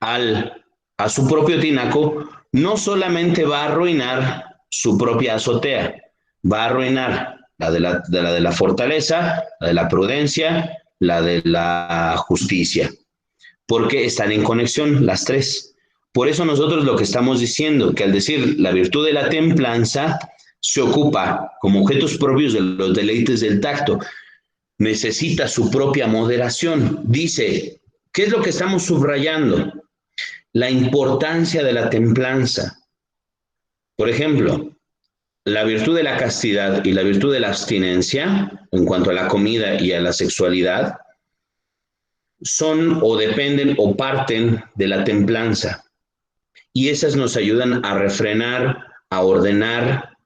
a su propio tinaco, no solamente va a arruinar su propia azotea, va a arruinar la de la fortaleza, la de la prudencia, la de la justicia, porque están en conexión las 3. Por eso nosotros lo que estamos diciendo, que al decir la virtud de la templanza, se ocupa como objetos propios de los deleites del tacto, necesita su propia moderación. Dice, ¿qué es lo que estamos subrayando? La importancia de la templanza. Por ejemplo, la virtud de la castidad y la virtud de la abstinencia, en cuanto a la comida y a la sexualidad, son o dependen o parten de la templanza. Y esas nos ayudan a refrenar, a ordenar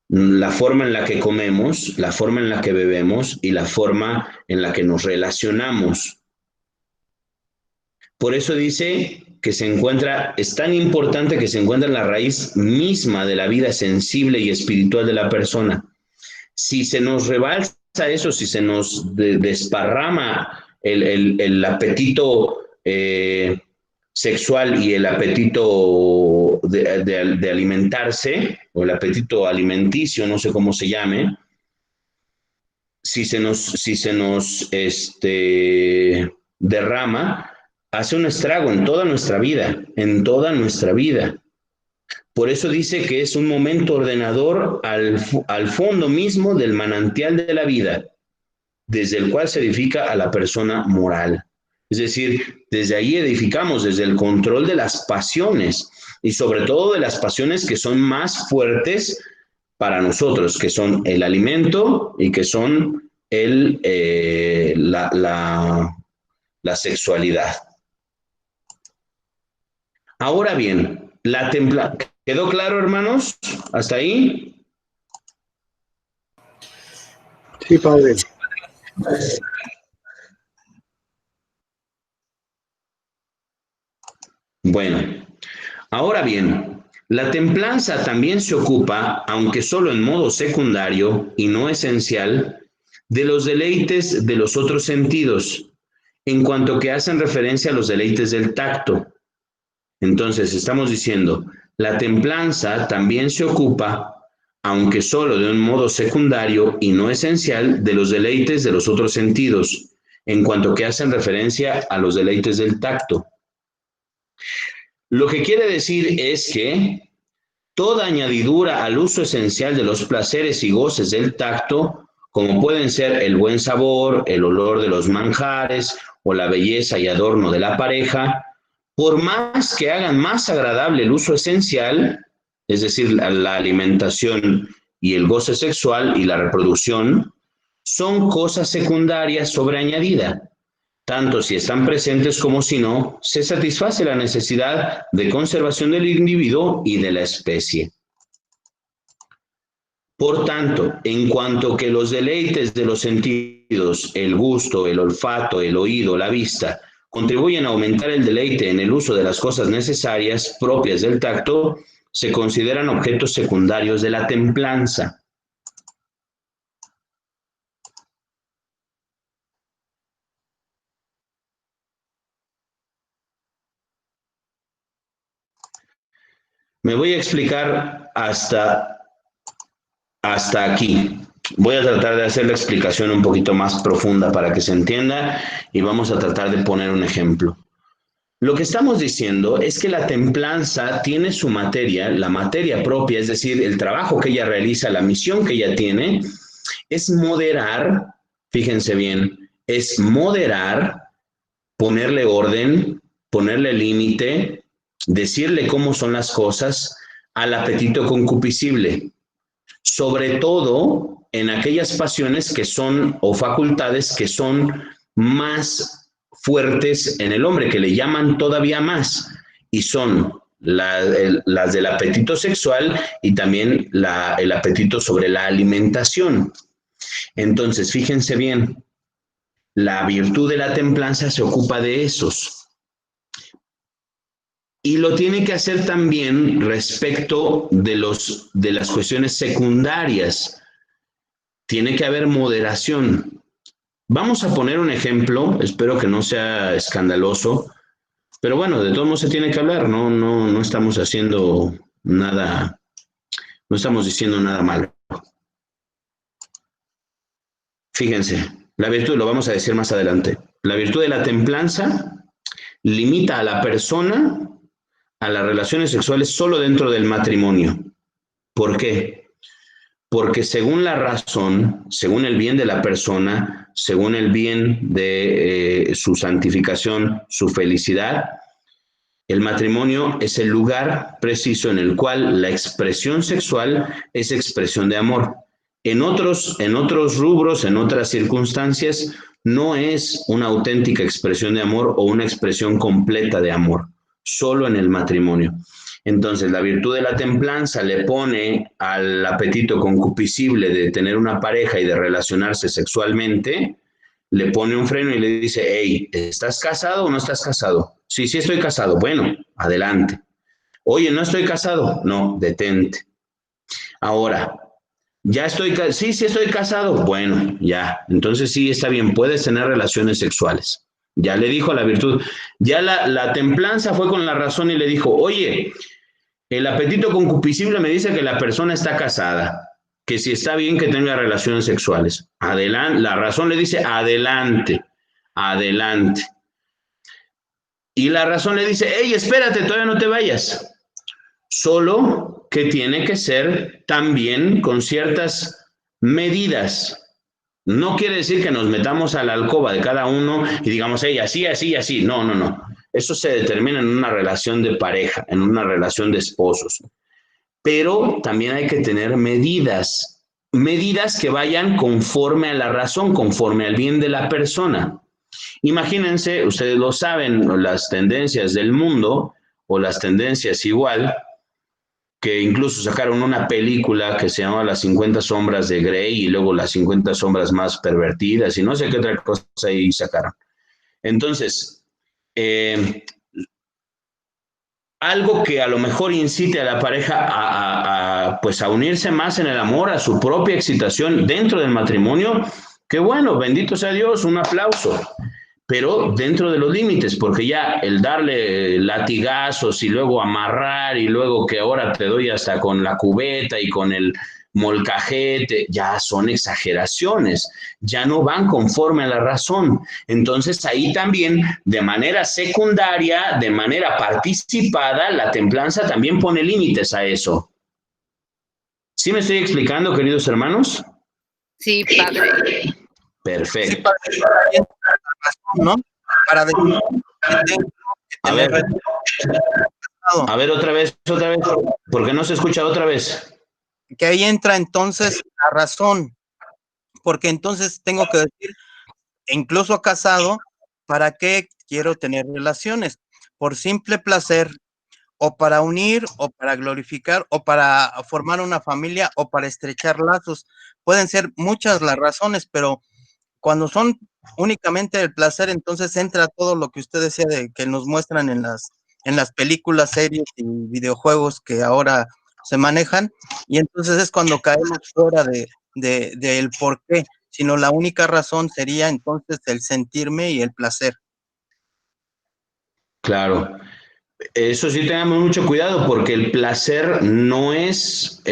la forma en la que comemos, la forma en la que bebemos y la forma en la que nos relacionamos. Por eso dice que es tan importante que se encuentra en la raíz misma de la vida sensible y espiritual de la persona. Si se nos rebalsa eso, si se nos desparrama el apetito sexual y el apetito de alimentarse, o el apetito alimenticio, no sé cómo se llame, si se nos derrama, hace un estrago en toda nuestra vida, en toda nuestra vida. Por eso dice que es un momento ordenador al fondo mismo del manantial de la vida, desde el cual se edifica a la persona moral. Es decir, desde ahí edificamos, desde el control de las pasiones, y sobre todo de las pasiones que son más fuertes para nosotros, que son el alimento y que son la sexualidad. Ahora bien, ¿quedó claro, hermanos? ¿Hasta ahí? Sí, padre. Bueno, ahora bien, la templanza también se ocupa, aunque solo en modo secundario y no esencial, de los deleites de los otros sentidos, en cuanto que hacen referencia a los deleites del tacto. Entonces, estamos diciendo, la templanza también se ocupa, aunque solo de un modo secundario y no esencial, de los deleites de los otros sentidos, en cuanto que hacen referencia a los deleites del tacto. Lo que quiere decir es que toda añadidura al uso esencial de los placeres y goces del tacto, como pueden ser el buen sabor, el olor de los manjares o la belleza y adorno de la pareja, por más que hagan más agradable el uso esencial, es decir, la alimentación y el goce sexual y la reproducción, son cosas secundarias sobreañadida. Tanto si están presentes como si no, se satisface la necesidad de conservación del individuo y de la especie. Por tanto, en cuanto que los deleites de los sentidos, el gusto, el olfato, el oído, la vista, contribuyen a aumentar el deleite en el uso de las cosas necesarias propias del tacto, se consideran objetos secundarios de la templanza. Me voy a explicar hasta aquí. Voy a tratar de hacer la explicación un poquito más profunda para que se entienda y vamos a tratar de poner un ejemplo. Lo que estamos diciendo es que la templanza tiene su materia, la materia propia, es decir, el trabajo que ella realiza, la misión que ella tiene, es moderar, fíjense bien, es moderar, ponerle orden, ponerle límite, decirle cómo son las cosas al apetito concupiscible, sobre todo en aquellas pasiones que son, o facultades que son más fuertes en el hombre, que le llaman todavía más, y son las del apetito sexual y también el apetito sobre la alimentación. Entonces, fíjense bien, la virtud de la templanza se ocupa de esos. Y lo tiene que hacer también respecto de las cuestiones secundarias. Tiene que haber moderación. Vamos a poner un ejemplo, espero que no sea escandaloso, pero bueno, de todos modos se tiene que hablar, no estamos haciendo nada, no estamos diciendo nada malo. Fíjense, la virtud, lo vamos a decir más adelante, la virtud de la templanza limita a la persona a las relaciones sexuales solo dentro del matrimonio. ¿Por qué? Porque según la razón, según el bien de la persona, según el bien de su santificación, su felicidad, el matrimonio es el lugar preciso en el cual la expresión sexual es expresión de amor. En otros rubros, en otras circunstancias, no es una auténtica expresión de amor o una expresión completa de amor, solo en el matrimonio. Entonces, la virtud de la templanza le pone al apetito concupiscible de tener una pareja y de relacionarse sexualmente, le pone un freno y le dice, hey, ¿estás casado o no estás casado? Sí, sí estoy casado. Bueno, adelante. Oye, ¿no estoy casado? No, detente. Ahora, Sí, sí estoy casado. Bueno, ya. Entonces sí, está bien, puedes tener relaciones sexuales. Ya le dijo a la virtud. Ya la templanza fue con la razón y le dijo, oye, el apetito concupiscible me dice que la persona está casada, que si está bien que tenga relaciones sexuales. Adelante, la razón le dice, adelante, adelante. Y la razón le dice, hey, espérate, todavía no te vayas. Solo que tiene que ser también con ciertas medidas. No quiere decir que nos metamos a la alcoba de cada uno y digamos, hey, así, así, así. No, no, no. Eso se determina en una relación de pareja, en una relación de esposos. Pero también hay que tener medidas, medidas que vayan conforme a la razón, conforme al bien de la persona. Imagínense, ustedes lo saben, las tendencias del mundo o las tendencias igual, que incluso sacaron una película que se llama Las 50 sombras de Grey y luego Las 50 sombras más pervertidas y no sé qué otra cosa ahí sacaron. Entonces, algo que a lo mejor incite a la pareja pues a unirse más en el amor, a su propia excitación dentro del matrimonio, que bueno, bendito sea Dios, un aplauso, pero dentro de los límites, porque ya el darle latigazos y luego amarrar y luego que ahora te doy hasta con la cubeta y con el molcajete, ya son exageraciones, ya no van conforme a la razón. Entonces ahí también, de manera secundaria, de manera participada, la templanza también pone límites a eso. ¿Sí me estoy explicando, queridos hermanos? Sí, padre. Perfecto. Sí, padre, ¿no? Para decir que tengo que tener A ver, otra vez, porque no se escucha otra vez. que ahí entra entonces la razón, porque entonces tengo que decir, incluso casado, ¿para qué quiero tener relaciones? ¿Por simple placer, o para unir, o para glorificar, o para formar una familia, o para estrechar lazos? Pueden ser muchas las razones, pero cuando son únicamente el placer, entonces entra todo lo que usted decía de que nos muestran en las películas, series y videojuegos que ahora se manejan, y entonces es cuando caemos fuera del por qué, sino la única razón sería entonces el sentirme y el placer. Claro. Eso sí, tengamos mucho cuidado porque el placer no es,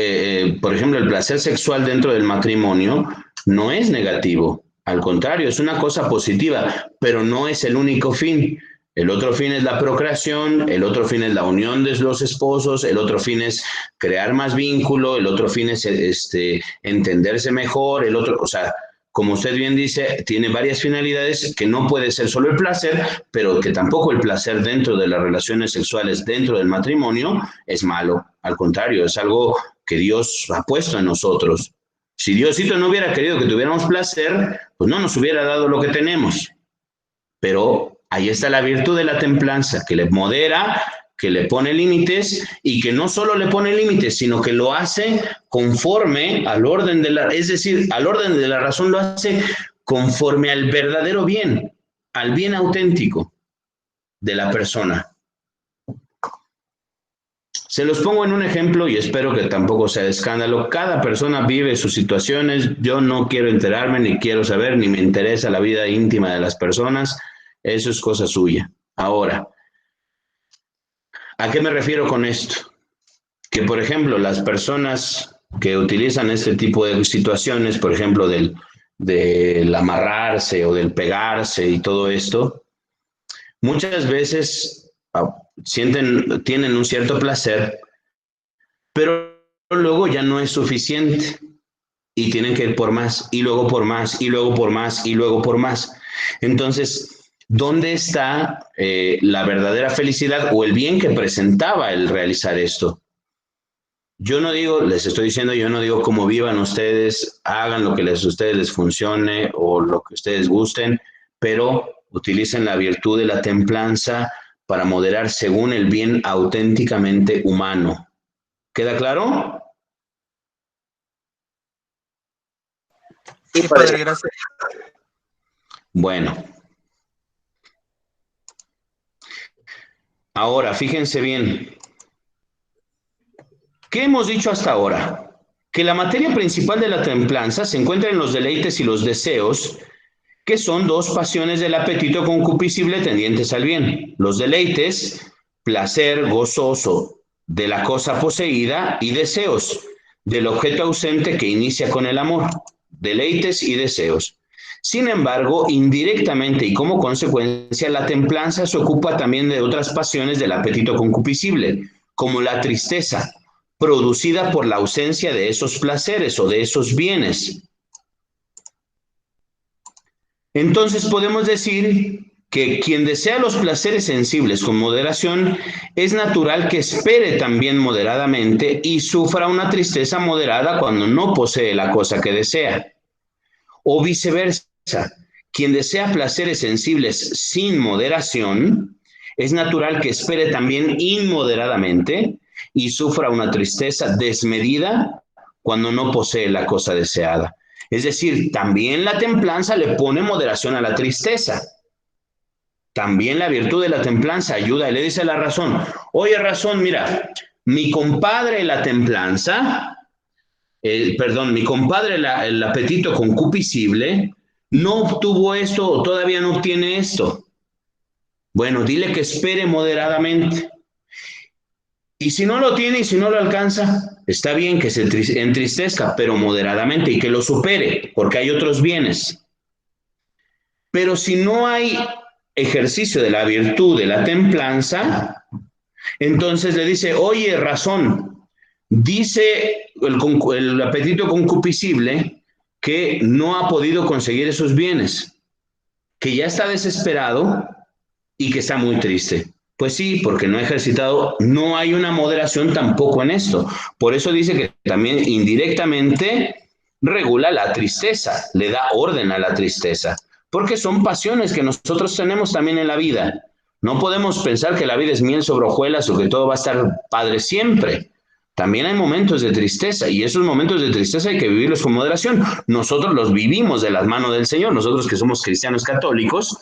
por ejemplo, el placer sexual dentro del matrimonio no es negativo. Al contrario, es una cosa positiva, pero no es el único fin. El otro fin es la procreación, el otro fin es la unión de los esposos, el otro fin es crear más vínculo, el otro fin es entenderse mejor, el otro, o sea, como usted bien dice, tiene varias finalidades que no puede ser solo el placer, pero que tampoco el placer dentro de las relaciones sexuales, dentro del matrimonio, es malo. Al contrario, es algo que Dios ha puesto en nosotros. Si Diosito no hubiera querido que tuviéramos placer, pues no nos hubiera dado lo que tenemos. Pero ahí está la virtud de la templanza, que le modera, que le pone límites y que no solo le pone límites, sino que lo hace conforme al orden de la, es decir, al orden de la razón, lo hace conforme al verdadero bien, al bien auténtico de la persona. Se los pongo en un ejemplo y espero que tampoco sea de escándalo. Cada persona vive sus situaciones. Yo no quiero enterarme, ni quiero saber, ni me interesa la vida íntima de las personas. Eso es cosa suya. Ahora, ¿a qué me refiero con esto? Que, por ejemplo, las personas que utilizan este tipo de situaciones, por ejemplo, del amarrarse o del pegarse y todo esto, muchas veces tienen un cierto placer, pero luego ya no es suficiente y tienen que ir por más, y luego por más, y luego por más, y luego por más. Entonces, ¿dónde está la verdadera felicidad o el bien que presentaba el realizar esto? Yo no digo, les estoy diciendo, yo no digo cómo vivan ustedes, hagan lo que ustedes les funcione o lo que ustedes gusten, pero utilicen la virtud de la templanza para moderar según el bien auténticamente humano. ¿Queda claro? Sí, Sí, padre. padre, gracias. Bueno, ahora fíjense bien. ¿Qué hemos dicho hasta ahora? que la materia principal de la templanza se encuentra en los deleites y los deseos, que son dos pasiones del apetito concupiscible tendientes al bien. Los deleites, placer gozoso de la cosa poseída, y deseos, del objeto ausente que inicia con el amor. Deleites y deseos. Sin embargo, indirectamente y como consecuencia, la templanza se ocupa también de otras pasiones del apetito concupiscible, como la tristeza, producida por la ausencia de esos placeres o de esos bienes. Entonces podemos decir que quien desea los placeres sensibles con moderación, es natural que espere también moderadamente y sufra una tristeza moderada cuando no posee la cosa que desea. O viceversa, quien desea placeres sensibles sin moderación, es natural que espere también inmoderadamente y sufra una tristeza desmedida cuando no posee la cosa deseada. Es decir, también la templanza le pone moderación a la tristeza. También la virtud de la templanza ayuda y le dice a la razón, oye razón, mira, mi compadre la templanza, mi compadre el apetito concupiscible, no obtuvo esto o todavía no obtiene esto. Bueno, dile que espere moderadamente. Y si no lo tiene y si no lo alcanza, está bien que se entristezca, pero moderadamente y que lo supere, porque hay otros bienes. Pero si no hay ejercicio de la virtud de la templanza, entonces le dice, oye, razón, dice el apetito concupiscible que no ha podido conseguir esos bienes, que ya está desesperado y que está muy triste. Pues sí, porque no ha ejercitado, no hay una moderación tampoco en esto. Por eso dice que también indirectamente regula la tristeza, le da orden a la tristeza, porque son pasiones que nosotros tenemos también en la vida. No podemos pensar que la vida es miel sobre hojuelas o que todo va a estar padre siempre. También hay momentos de tristeza y esos momentos de tristeza hay que vivirlos con moderación. Nosotros los vivimos de las manos del Señor, nosotros que somos cristianos católicos,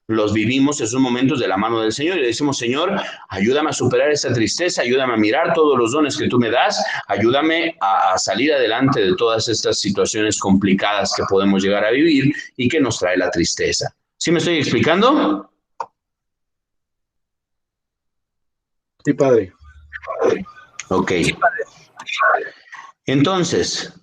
los vivimos esos momentos de la mano del Señor y le decimos, Señor, ayúdame a superar esta tristeza, ayúdame a mirar todos los dones que tú me das, ayúdame a salir adelante de todas estas situaciones complicadas que podemos llegar a vivir y que nos trae la tristeza. ¿Sí me estoy explicando? Sí, padre. Ok. Entonces,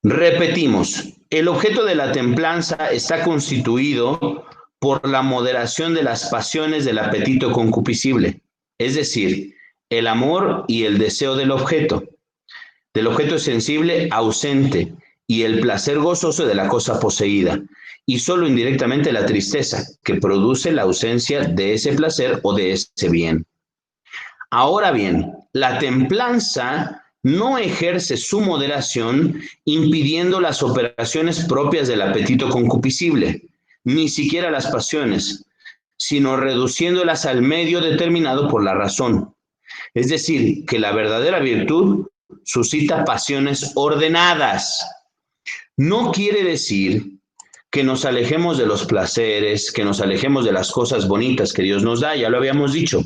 repetimos, el objeto de la templanza está constituido por la moderación de las pasiones del apetito concupiscible, es decir, el amor y el deseo del objeto sensible ausente y el placer gozoso de la cosa poseída, y solo indirectamente la tristeza, que produce la ausencia de ese placer o de ese bien. Ahora bien, la templanza no ejerce su moderación impidiendo las operaciones propias del apetito concupiscible, ni siquiera las pasiones, sino reduciéndolas al medio determinado por la razón. Es decir, que la verdadera virtud suscita pasiones ordenadas. No quiere decir que nos alejemos de los placeres, que nos alejemos de las cosas bonitas que Dios nos da, ya lo habíamos dicho,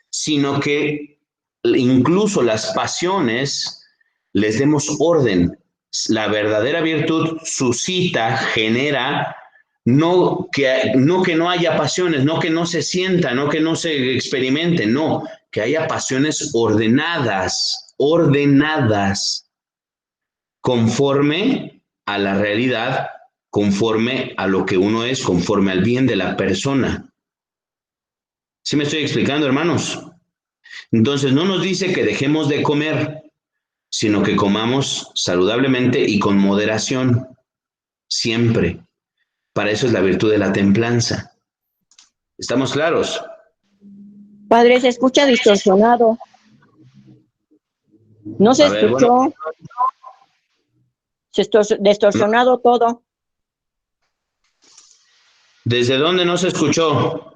sino que incluso las pasiones les demos orden. La verdadera virtud suscita, genera, no que no haya pasiones, no que no se sienta, no que no se experimente, no, que haya pasiones ordenadas, conforme a la realidad, conforme a lo que uno es, conforme al bien de la persona. ¿Sí me estoy explicando, hermanos? Entonces no nos dice que dejemos de comer, sino que comamos saludablemente y con moderación, siempre. Para eso es la virtud de la templanza. ¿Estamos claros? Padre, se escucha distorsionado. No se escuchó. Bueno. Se distorsionado todo. ¿Desde dónde no se escuchó?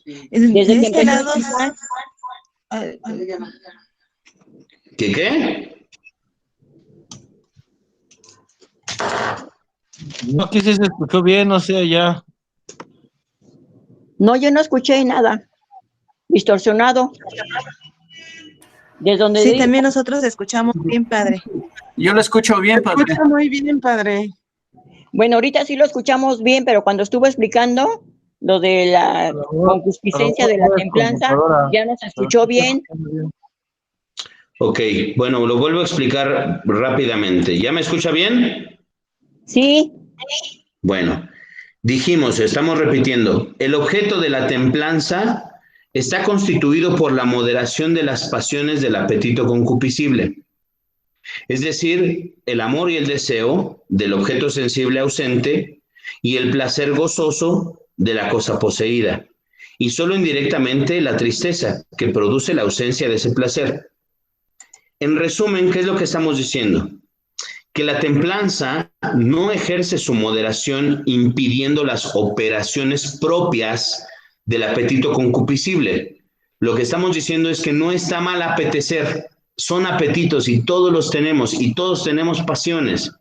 Desde que empezó ¿Qué? No, aquí sí se escuchó bien, o sea, ya. No, yo no escuché nada. Distorsionado. ¿De dónde Sí, digo? también nosotros escuchamos bien, padre. Yo lo escucho bien, padre. Escucha muy bien, padre. Bueno, ahorita sí lo escuchamos bien, pero cuando estuvo explicando lo de la concupiscencia de la templanza, ya no se escuchó bien. Ok, bueno, lo vuelvo a explicar rápidamente. ¿Ya me escucha bien? Sí, Bueno, dijimos, estamos repitiendo, el objeto de la templanza está constituido por la moderación de las pasiones del apetito concupiscible, es decir, el amor y el deseo del objeto sensible ausente y el placer gozoso de la cosa poseída, y solo indirectamente la tristeza que produce la ausencia de ese placer. En resumen, ¿qué es lo que estamos diciendo? Que la templanza no ejerce su moderación impidiendo las operaciones propias del apetito concupiscible. Lo que estamos diciendo es que no está mal apetecer, son apetitos y todos los tenemos y todos tenemos pasiones.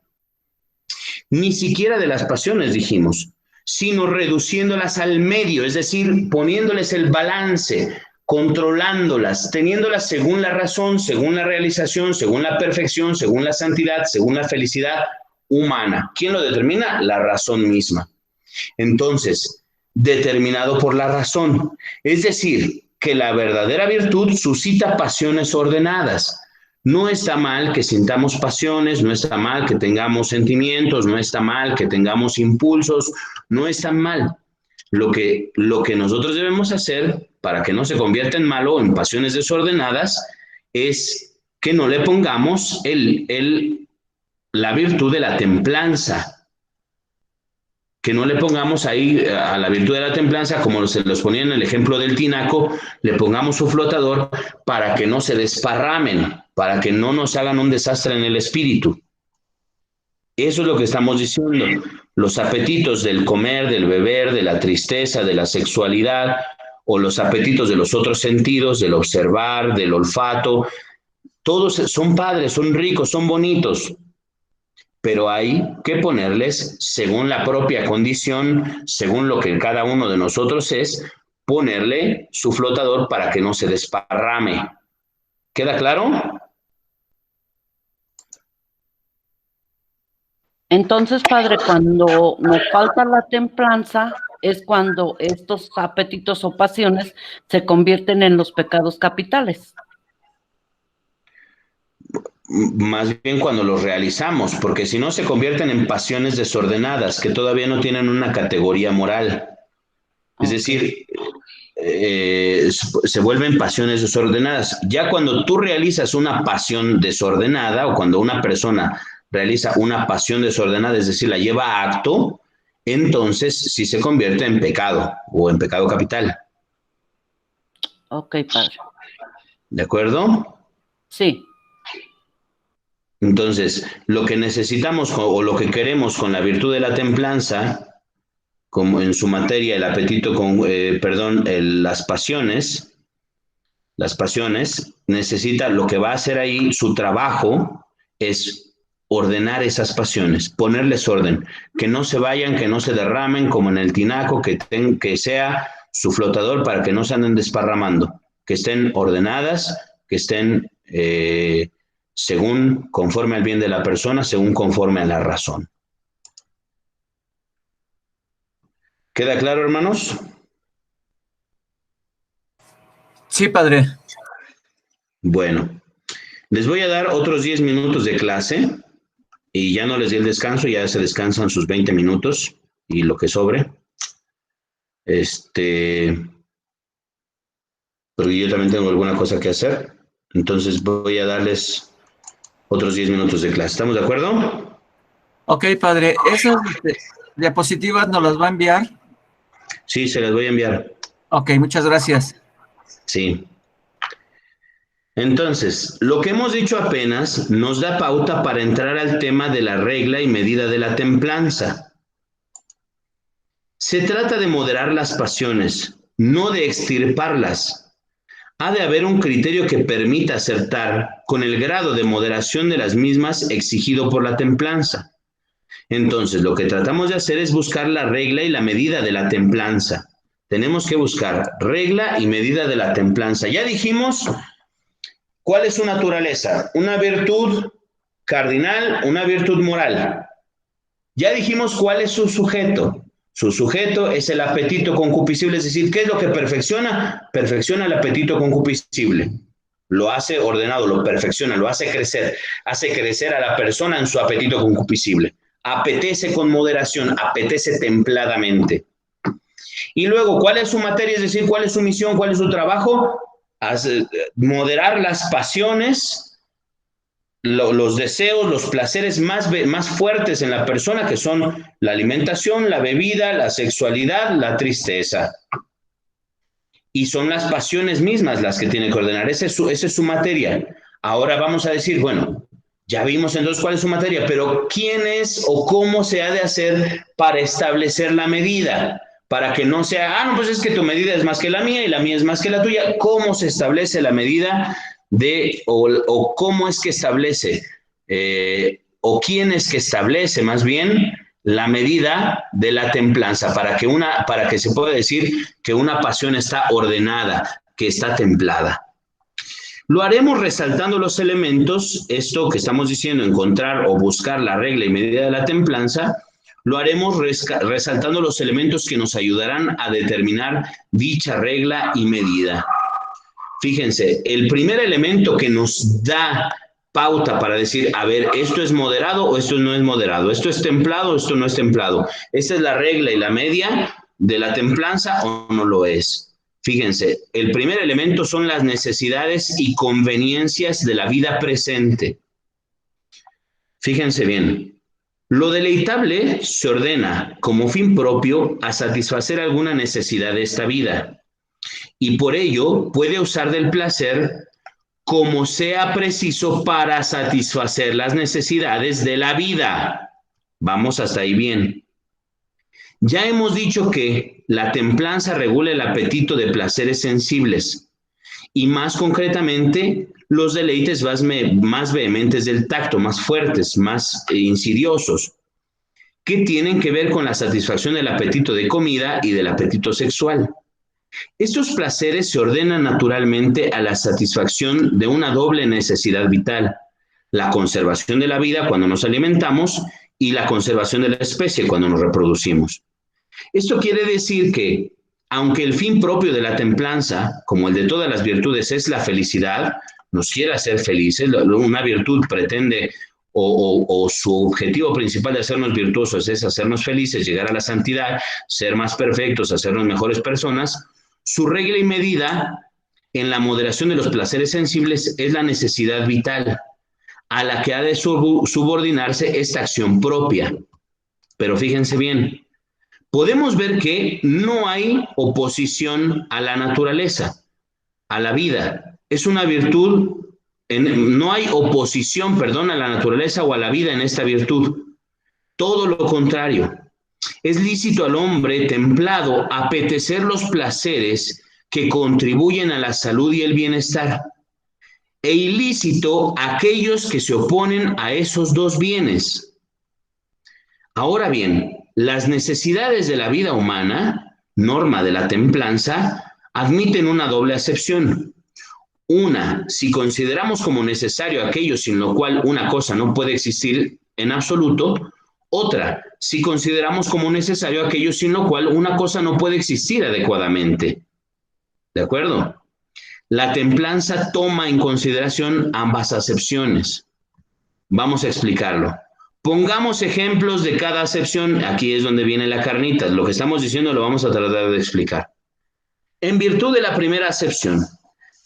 Ni siquiera de las pasiones dijimos, sino reduciéndolas al medio, es decir, poniéndoles el balance, controlándolas, teniéndolas según la razón, según la realización, según la perfección, según la santidad, según la felicidad humana. ¿Quién lo determina? La razón misma. Entonces, determinado por la razón, es decir, que la verdadera virtud suscita pasiones ordenadas. No está mal que sintamos pasiones, no está mal que tengamos sentimientos, no está mal que tengamos impulsos, no está mal. Lo que nosotros debemos hacer para que no se convierta en malo o en pasiones desordenadas es que no le pongamos la virtud de la templanza. Que no le pongamos ahí a la virtud de la templanza, como se los ponía en el ejemplo del tinaco, le pongamos su flotador para que no se desparramen, para que no nos hagan un desastre en el espíritu. Eso es lo que estamos diciendo. Los apetitos del comer, del beber, de la tristeza, de la sexualidad, o los apetitos de los otros sentidos, del observar, del olfato, todos son padres, son ricos, son bonitos, pero hay que ponerles, según la propia condición, según lo que cada uno de nosotros es, ponerle su flotador para que no se desparrame. ¿Queda claro? Entonces, padre, cuando nos falta la templanza es cuando estos apetitos o pasiones se convierten en los pecados capitales. Más bien cuando los realizamos, porque si no se convierten en pasiones desordenadas que todavía no tienen una categoría moral. Es decir, se vuelven pasiones desordenadas. Ya cuando tú realizas una pasión desordenada o cuando una persona realiza una pasión desordenada, es decir, la lleva a acto, entonces sí se convierte en pecado o en pecado capital. Ok, padre. ¿De acuerdo? Sí. Entonces, lo que necesitamos o lo que queremos con la virtud de la templanza, como en su materia el apetito las pasiones necesita, lo que va a hacer ahí su trabajo es ordenar esas pasiones, ponerles orden, que no se vayan, que no se derramen como en el tinaco, que sea su flotador para que no se anden desparramando, que estén ordenadas, que estén según, conforme al bien de la persona, según conforme a la razón. ¿Queda claro, hermanos? Sí, padre. Bueno, les voy a dar otros 10 minutos de clase y ya no les di el descanso, ya se descansan sus 20 minutos y lo que sobre. Porque yo también tengo alguna cosa que hacer, entonces voy a darles otros 10 minutos de clase. ¿Estamos de acuerdo? Ok, padre. ¿Esas diapositivas nos las va a enviar? Sí, se las voy a enviar. Ok, muchas gracias. Sí. Entonces, lo que hemos dicho apenas nos da pauta para entrar al tema de la regla y medida de la templanza. Se trata de moderar las pasiones, no de extirparlas. Ha de haber un criterio que permita acertar con el grado de moderación de las mismas exigido por la templanza. Entonces, lo que tratamos de hacer es buscar la regla y la medida de la templanza. Tenemos que buscar regla y medida de la templanza. Ya dijimos ¿Cuál es su naturaleza? Una virtud cardinal, una virtud moral. Ya dijimos cuál es su sujeto. Su sujeto es el apetito concupiscible, es decir, ¿qué es lo que perfecciona? Perfecciona el apetito concupiscible. Lo hace ordenado, lo perfecciona, lo hace crecer a la persona en su apetito concupiscible. Apetece con moderación, apetece templadamente. Y luego, ¿cuál es su materia? Es decir, ¿cuál es su misión? ¿Cuál es su trabajo? Moderar las pasiones, los deseos, los placeres más fuertes en la persona, que son la alimentación, la bebida, la sexualidad, la tristeza. Y son las pasiones mismas las que tiene que ordenar. Esa es su materia. Ahora vamos a decir, bueno, ya vimos entonces cuál es su materia, pero ¿quién es o cómo se ha de hacer para establecer la medida? Para que no sea, no, pues es que tu medida es más que la mía y la mía es más que la tuya. ¿Cómo se establece la medida o cómo es que establece, o quién es que establece más bien la medida de la templanza, para que se pueda decir que una pasión está ordenada, que está templada? Lo haremos resaltando los elementos, esto que estamos diciendo, encontrar o buscar la regla y medida de la templanza. Lo haremos resaltando los elementos que nos ayudarán a determinar dicha regla y medida. Fíjense, el primer elemento que nos da pauta para decir, a ver, esto es moderado o esto no es moderado, esto es templado o esto no es templado, esta es la regla y la media de la templanza o no lo es. Fíjense, el primer elemento son las necesidades y conveniencias de la vida presente. Fíjense bien. Lo deleitable se ordena como fin propio a satisfacer alguna necesidad de esta vida, y por ello puede usar del placer como sea preciso para satisfacer las necesidades de la vida. Vamos hasta ahí bien. Ya hemos dicho que la templanza regula el apetito de placeres sensibles, y más concretamente los deleites más vehementes del tacto, más fuertes, más insidiosos, que tienen que ver con la satisfacción del apetito de comida y del apetito sexual. Estos placeres se ordenan naturalmente a la satisfacción de una doble necesidad vital: la conservación de la vida cuando nos alimentamos y la conservación de la especie cuando nos reproducimos. Esto quiere decir que, aunque el fin propio de la templanza, como el de todas las virtudes, es la felicidad, nos quiere hacer felices, una virtud pretende o su objetivo principal de hacernos virtuosos es hacernos felices, llegar a la santidad, ser más perfectos, hacernos mejores personas, su regla y medida en la moderación de los placeres sensibles es la necesidad vital, a la que ha de subordinarse esta acción propia. Pero fíjense bien, podemos ver que no hay oposición a la naturaleza, a la vida. Es una virtud, no hay oposición, a la naturaleza o a la vida en esta virtud. Todo lo contrario. Es lícito al hombre templado apetecer los placeres que contribuyen a la salud y el bienestar, e ilícito aquellos que se oponen a esos dos bienes. Ahora bien, las necesidades de la vida humana, norma de la templanza, admiten una doble acepción. Una, si consideramos como necesario aquello sin lo cual una cosa no puede existir en absoluto. Otra, si consideramos como necesario aquello sin lo cual una cosa no puede existir adecuadamente. ¿De acuerdo? La templanza toma en consideración ambas acepciones. Vamos a explicarlo. Pongamos ejemplos de cada acepción. Aquí es donde viene la carnita. Lo que estamos diciendo lo vamos a tratar de explicar. En virtud de la primera acepción,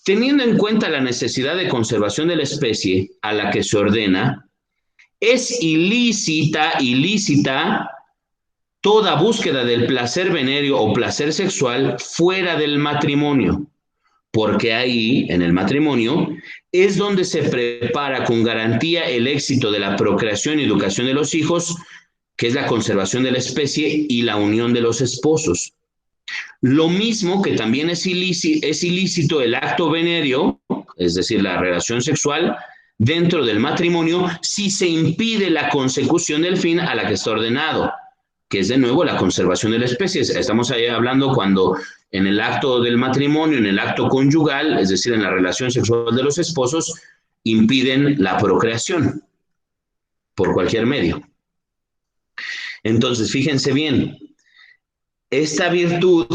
teniendo en cuenta la necesidad de conservación de la especie a la que se ordena, es ilícita toda búsqueda del placer venéreo o placer sexual fuera del matrimonio, porque ahí, en el matrimonio, es donde se prepara con garantía el éxito de la procreación y educación de los hijos, que es la conservación de la especie y la unión de los esposos. Lo mismo que también es ilícito el acto venéreo, es decir, la relación sexual, dentro del matrimonio, si se impide la consecución del fin a la que está ordenado. que es de nuevo la conservación de la especie. Estamos ahí hablando cuando en el acto del matrimonio, en el acto conyugal, es decir, en la relación sexual de los esposos, impiden la procreación por cualquier medio. Entonces, fíjense bien, esta virtud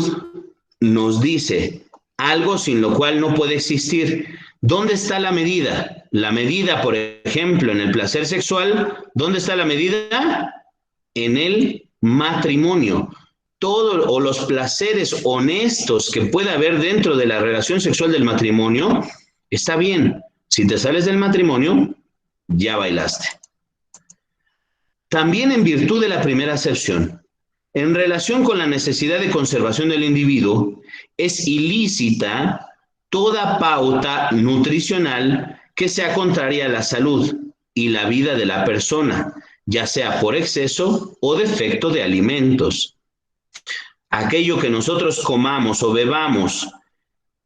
nos dice algo sin lo cual no puede existir. ¿Dónde está la medida? La medida, por ejemplo, en el placer sexual, ¿dónde está la medida? En el matrimonio. Todo o los placeres honestos que pueda haber dentro de la relación sexual del matrimonio, está bien. Si te sales del matrimonio, ya bailaste. También en virtud de la primera acepción, en relación con la necesidad de conservación del individuo, es ilícita toda pauta nutricional que sea contraria a la salud y la vida de la persona, ya sea por exceso o defecto de alimentos. Aquello que nosotros comamos o bebamos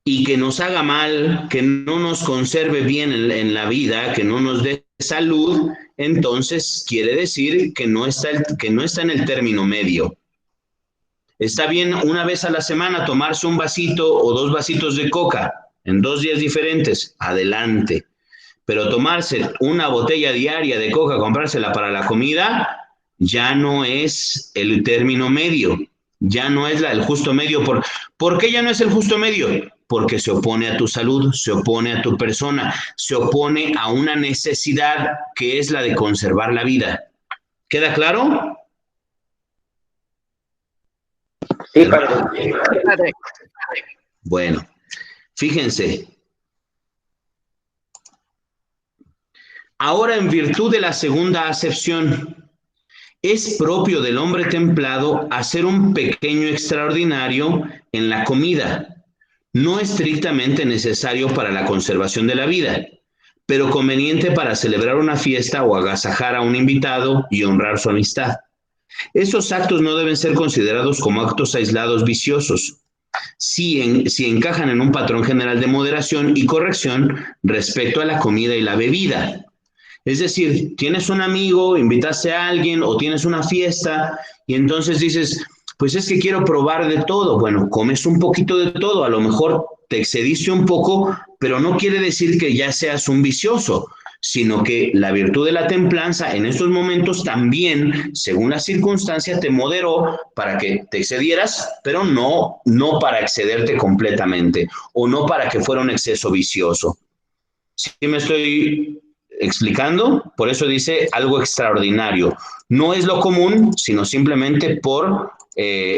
y que nos haga mal, que no nos conserve bien en la vida, que no nos dé salud, entonces quiere decir que no está en el término medio. Está bien una vez a la semana tomarse un vasito o 2 vasitos de coca en 2 días diferentes, adelante. Pero tomarse una botella diaria de coca, comprársela para la comida, ya no es el término medio, ya no es el justo medio. ¿Por qué ya no es el justo medio? Porque se opone a tu salud, se opone a tu persona, se opone a una necesidad que es la de conservar la vida. ¿Queda claro? Sí, padre. Bueno, fíjense. Ahora, en virtud de la segunda acepción, es propio del hombre templado hacer un pequeño extraordinario en la comida, no estrictamente necesario para la conservación de la vida, pero conveniente para celebrar una fiesta o agasajar a un invitado y honrar su amistad. Estos actos no deben ser considerados como actos aislados viciosos, si encajan en un patrón general de moderación y corrección respecto a la comida y la bebida. Es decir, tienes un amigo, invitaste a alguien o tienes una fiesta y entonces dices, pues es que quiero probar de todo. Bueno, comes un poquito de todo, a lo mejor te excediste un poco, pero no quiere decir que ya seas un vicioso, sino que la virtud de la templanza en estos momentos también, según la circunstancia, te moderó para que te excedieras, pero no para excederte completamente o no para que fuera un exceso vicioso. ¿Sí me estoy explicando? Por eso dice algo extraordinario. No es lo común, sino simplemente por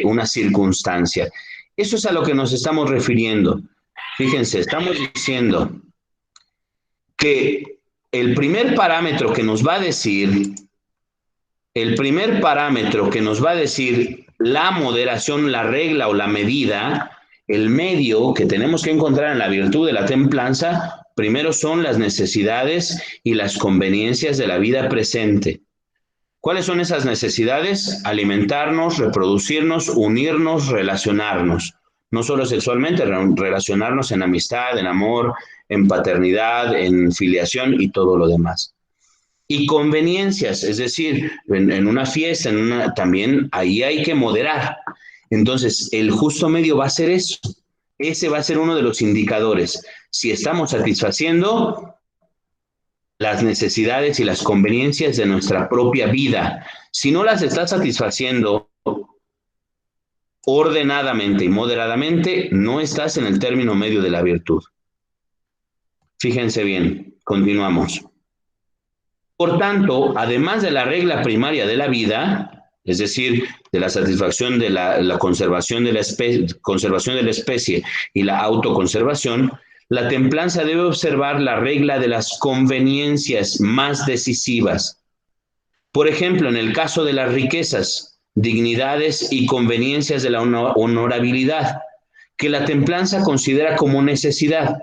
una circunstancia. Eso es a lo que nos estamos refiriendo. Fíjense, estamos diciendo que el primer parámetro que nos va a decir la moderación, la regla o la medida, el medio que tenemos que encontrar en la virtud de la templanza, primero son las necesidades y las conveniencias de la vida presente. ¿Cuáles son esas necesidades? Alimentarnos, reproducirnos, unirnos, relacionarnos. No solo sexualmente, relacionarnos en amistad, en amor, en paternidad, en filiación y todo lo demás. Y conveniencias, es decir, en una fiesta, también ahí hay que moderar. Entonces, el justo medio va a ser eso. Ese va a ser uno de los indicadores. Si estamos satisfaciendo las necesidades y las conveniencias de nuestra propia vida. Si no las estás satisfaciendo ordenadamente y moderadamente, no estás en el término medio de la virtud. Fíjense bien, continuamos. Por tanto, además de la regla primaria de la vida, es decir, de la satisfacción de la conservación de la especie y la autoconservación, la templanza debe observar la regla de las conveniencias más decisivas. Por ejemplo, en el caso de las riquezas, dignidades y conveniencias de la honorabilidad, que la templanza considera como necesidad,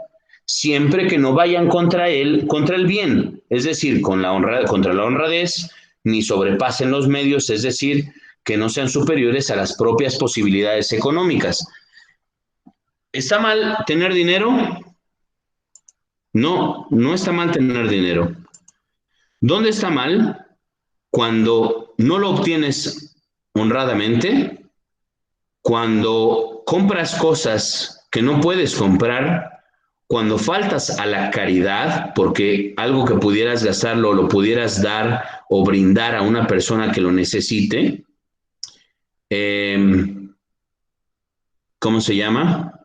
siempre que no vayan contra el bien, es decir, contra la honradez, ni sobrepasen los medios, es decir, que no sean superiores a las propias posibilidades económicas. ¿Está mal tener dinero? No, no está mal tener dinero. ¿Dónde está mal? Cuando no lo obtienes honradamente, cuando compras cosas que no puedes comprar, cuando faltas a la caridad, porque algo que pudieras gastarlo, lo pudieras dar o brindar a una persona que lo necesite, ¿cómo se llama?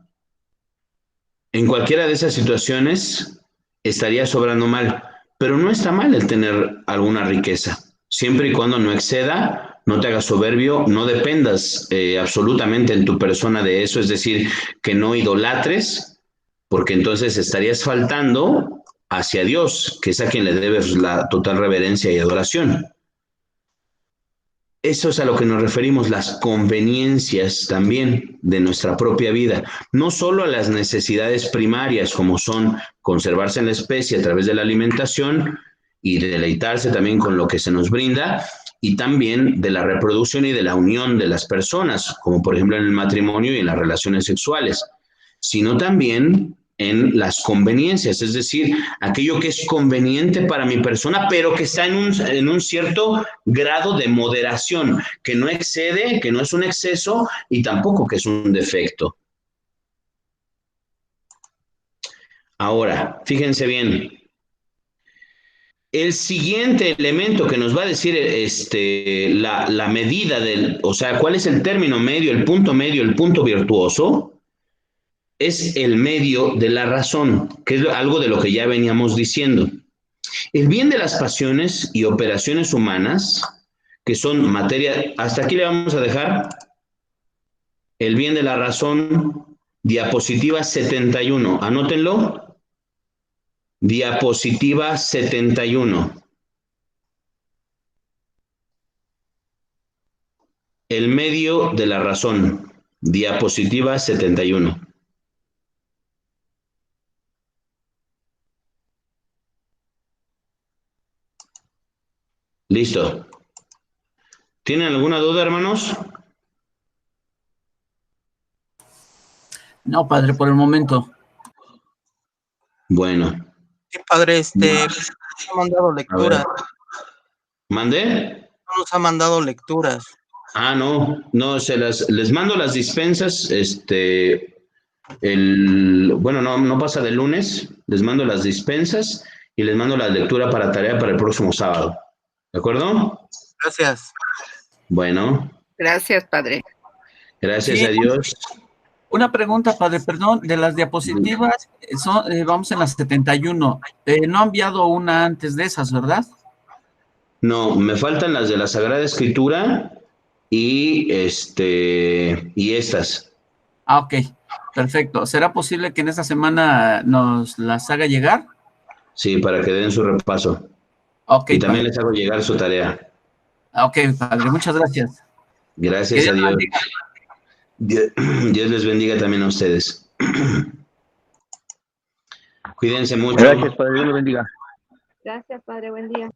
En cualquiera de esas situaciones estaría sobrando mal, pero no está mal el tener alguna riqueza, siempre y cuando no exceda, no te hagas soberbio, no dependas absolutamente en tu persona de eso, es decir, que no idolatres, porque entonces estarías faltando hacia Dios, que es a quien le debes la total reverencia y adoración. Eso es a lo que nos referimos, las conveniencias también de nuestra propia vida, no solo a las necesidades primarias como son conservarse en la especie a través de la alimentación y deleitarse también con lo que se nos brinda, y también de la reproducción y de la unión de las personas, como por ejemplo en el matrimonio y en las relaciones sexuales, sino también en las conveniencias, es decir, aquello que es conveniente para mi persona, pero que está en un cierto grado de moderación, que no excede, que no es un exceso y tampoco que es un defecto. Ahora, fíjense bien, el siguiente elemento que nos va a decir la medida o sea, cuál es el término medio, el punto virtuoso, es el medio de la razón, que es algo de lo que ya veníamos diciendo. El bien de las pasiones y operaciones humanas, que son materia, hasta aquí le vamos a dejar el bien de la razón, diapositiva 71, anótenlo, diapositiva 71. El medio de la razón, diapositiva 71. Listo. ¿Tienen alguna duda, hermanos? No, padre, por el momento. Bueno. Sí, padre, nos ha mandado lecturas. ¿Mandé? No nos ha mandado lecturas. Ah, no, les mando las dispensas, bueno, no pasa de lunes, les mando las dispensas y les mando la lectura para tarea para el próximo sábado. ¿De acuerdo? Gracias. Bueno. Gracias, padre. Gracias a Dios. Una pregunta, padre, perdón, de las diapositivas, vamos en las 71. No ha enviado una antes de esas, ¿verdad? No, me faltan las de la Sagrada Escritura y estas. Ah, ok, perfecto. ¿Será posible que en esta semana nos las haga llegar? Sí, para que den su repaso. Ok, y también padre. les hago llegar su tarea. Ok, padre, muchas gracias. Gracias a Dios. Dios les bendiga también a ustedes. Cuídense mucho. Gracias, Padre. Dios lo bendiga. Gracias, Padre. Buen día.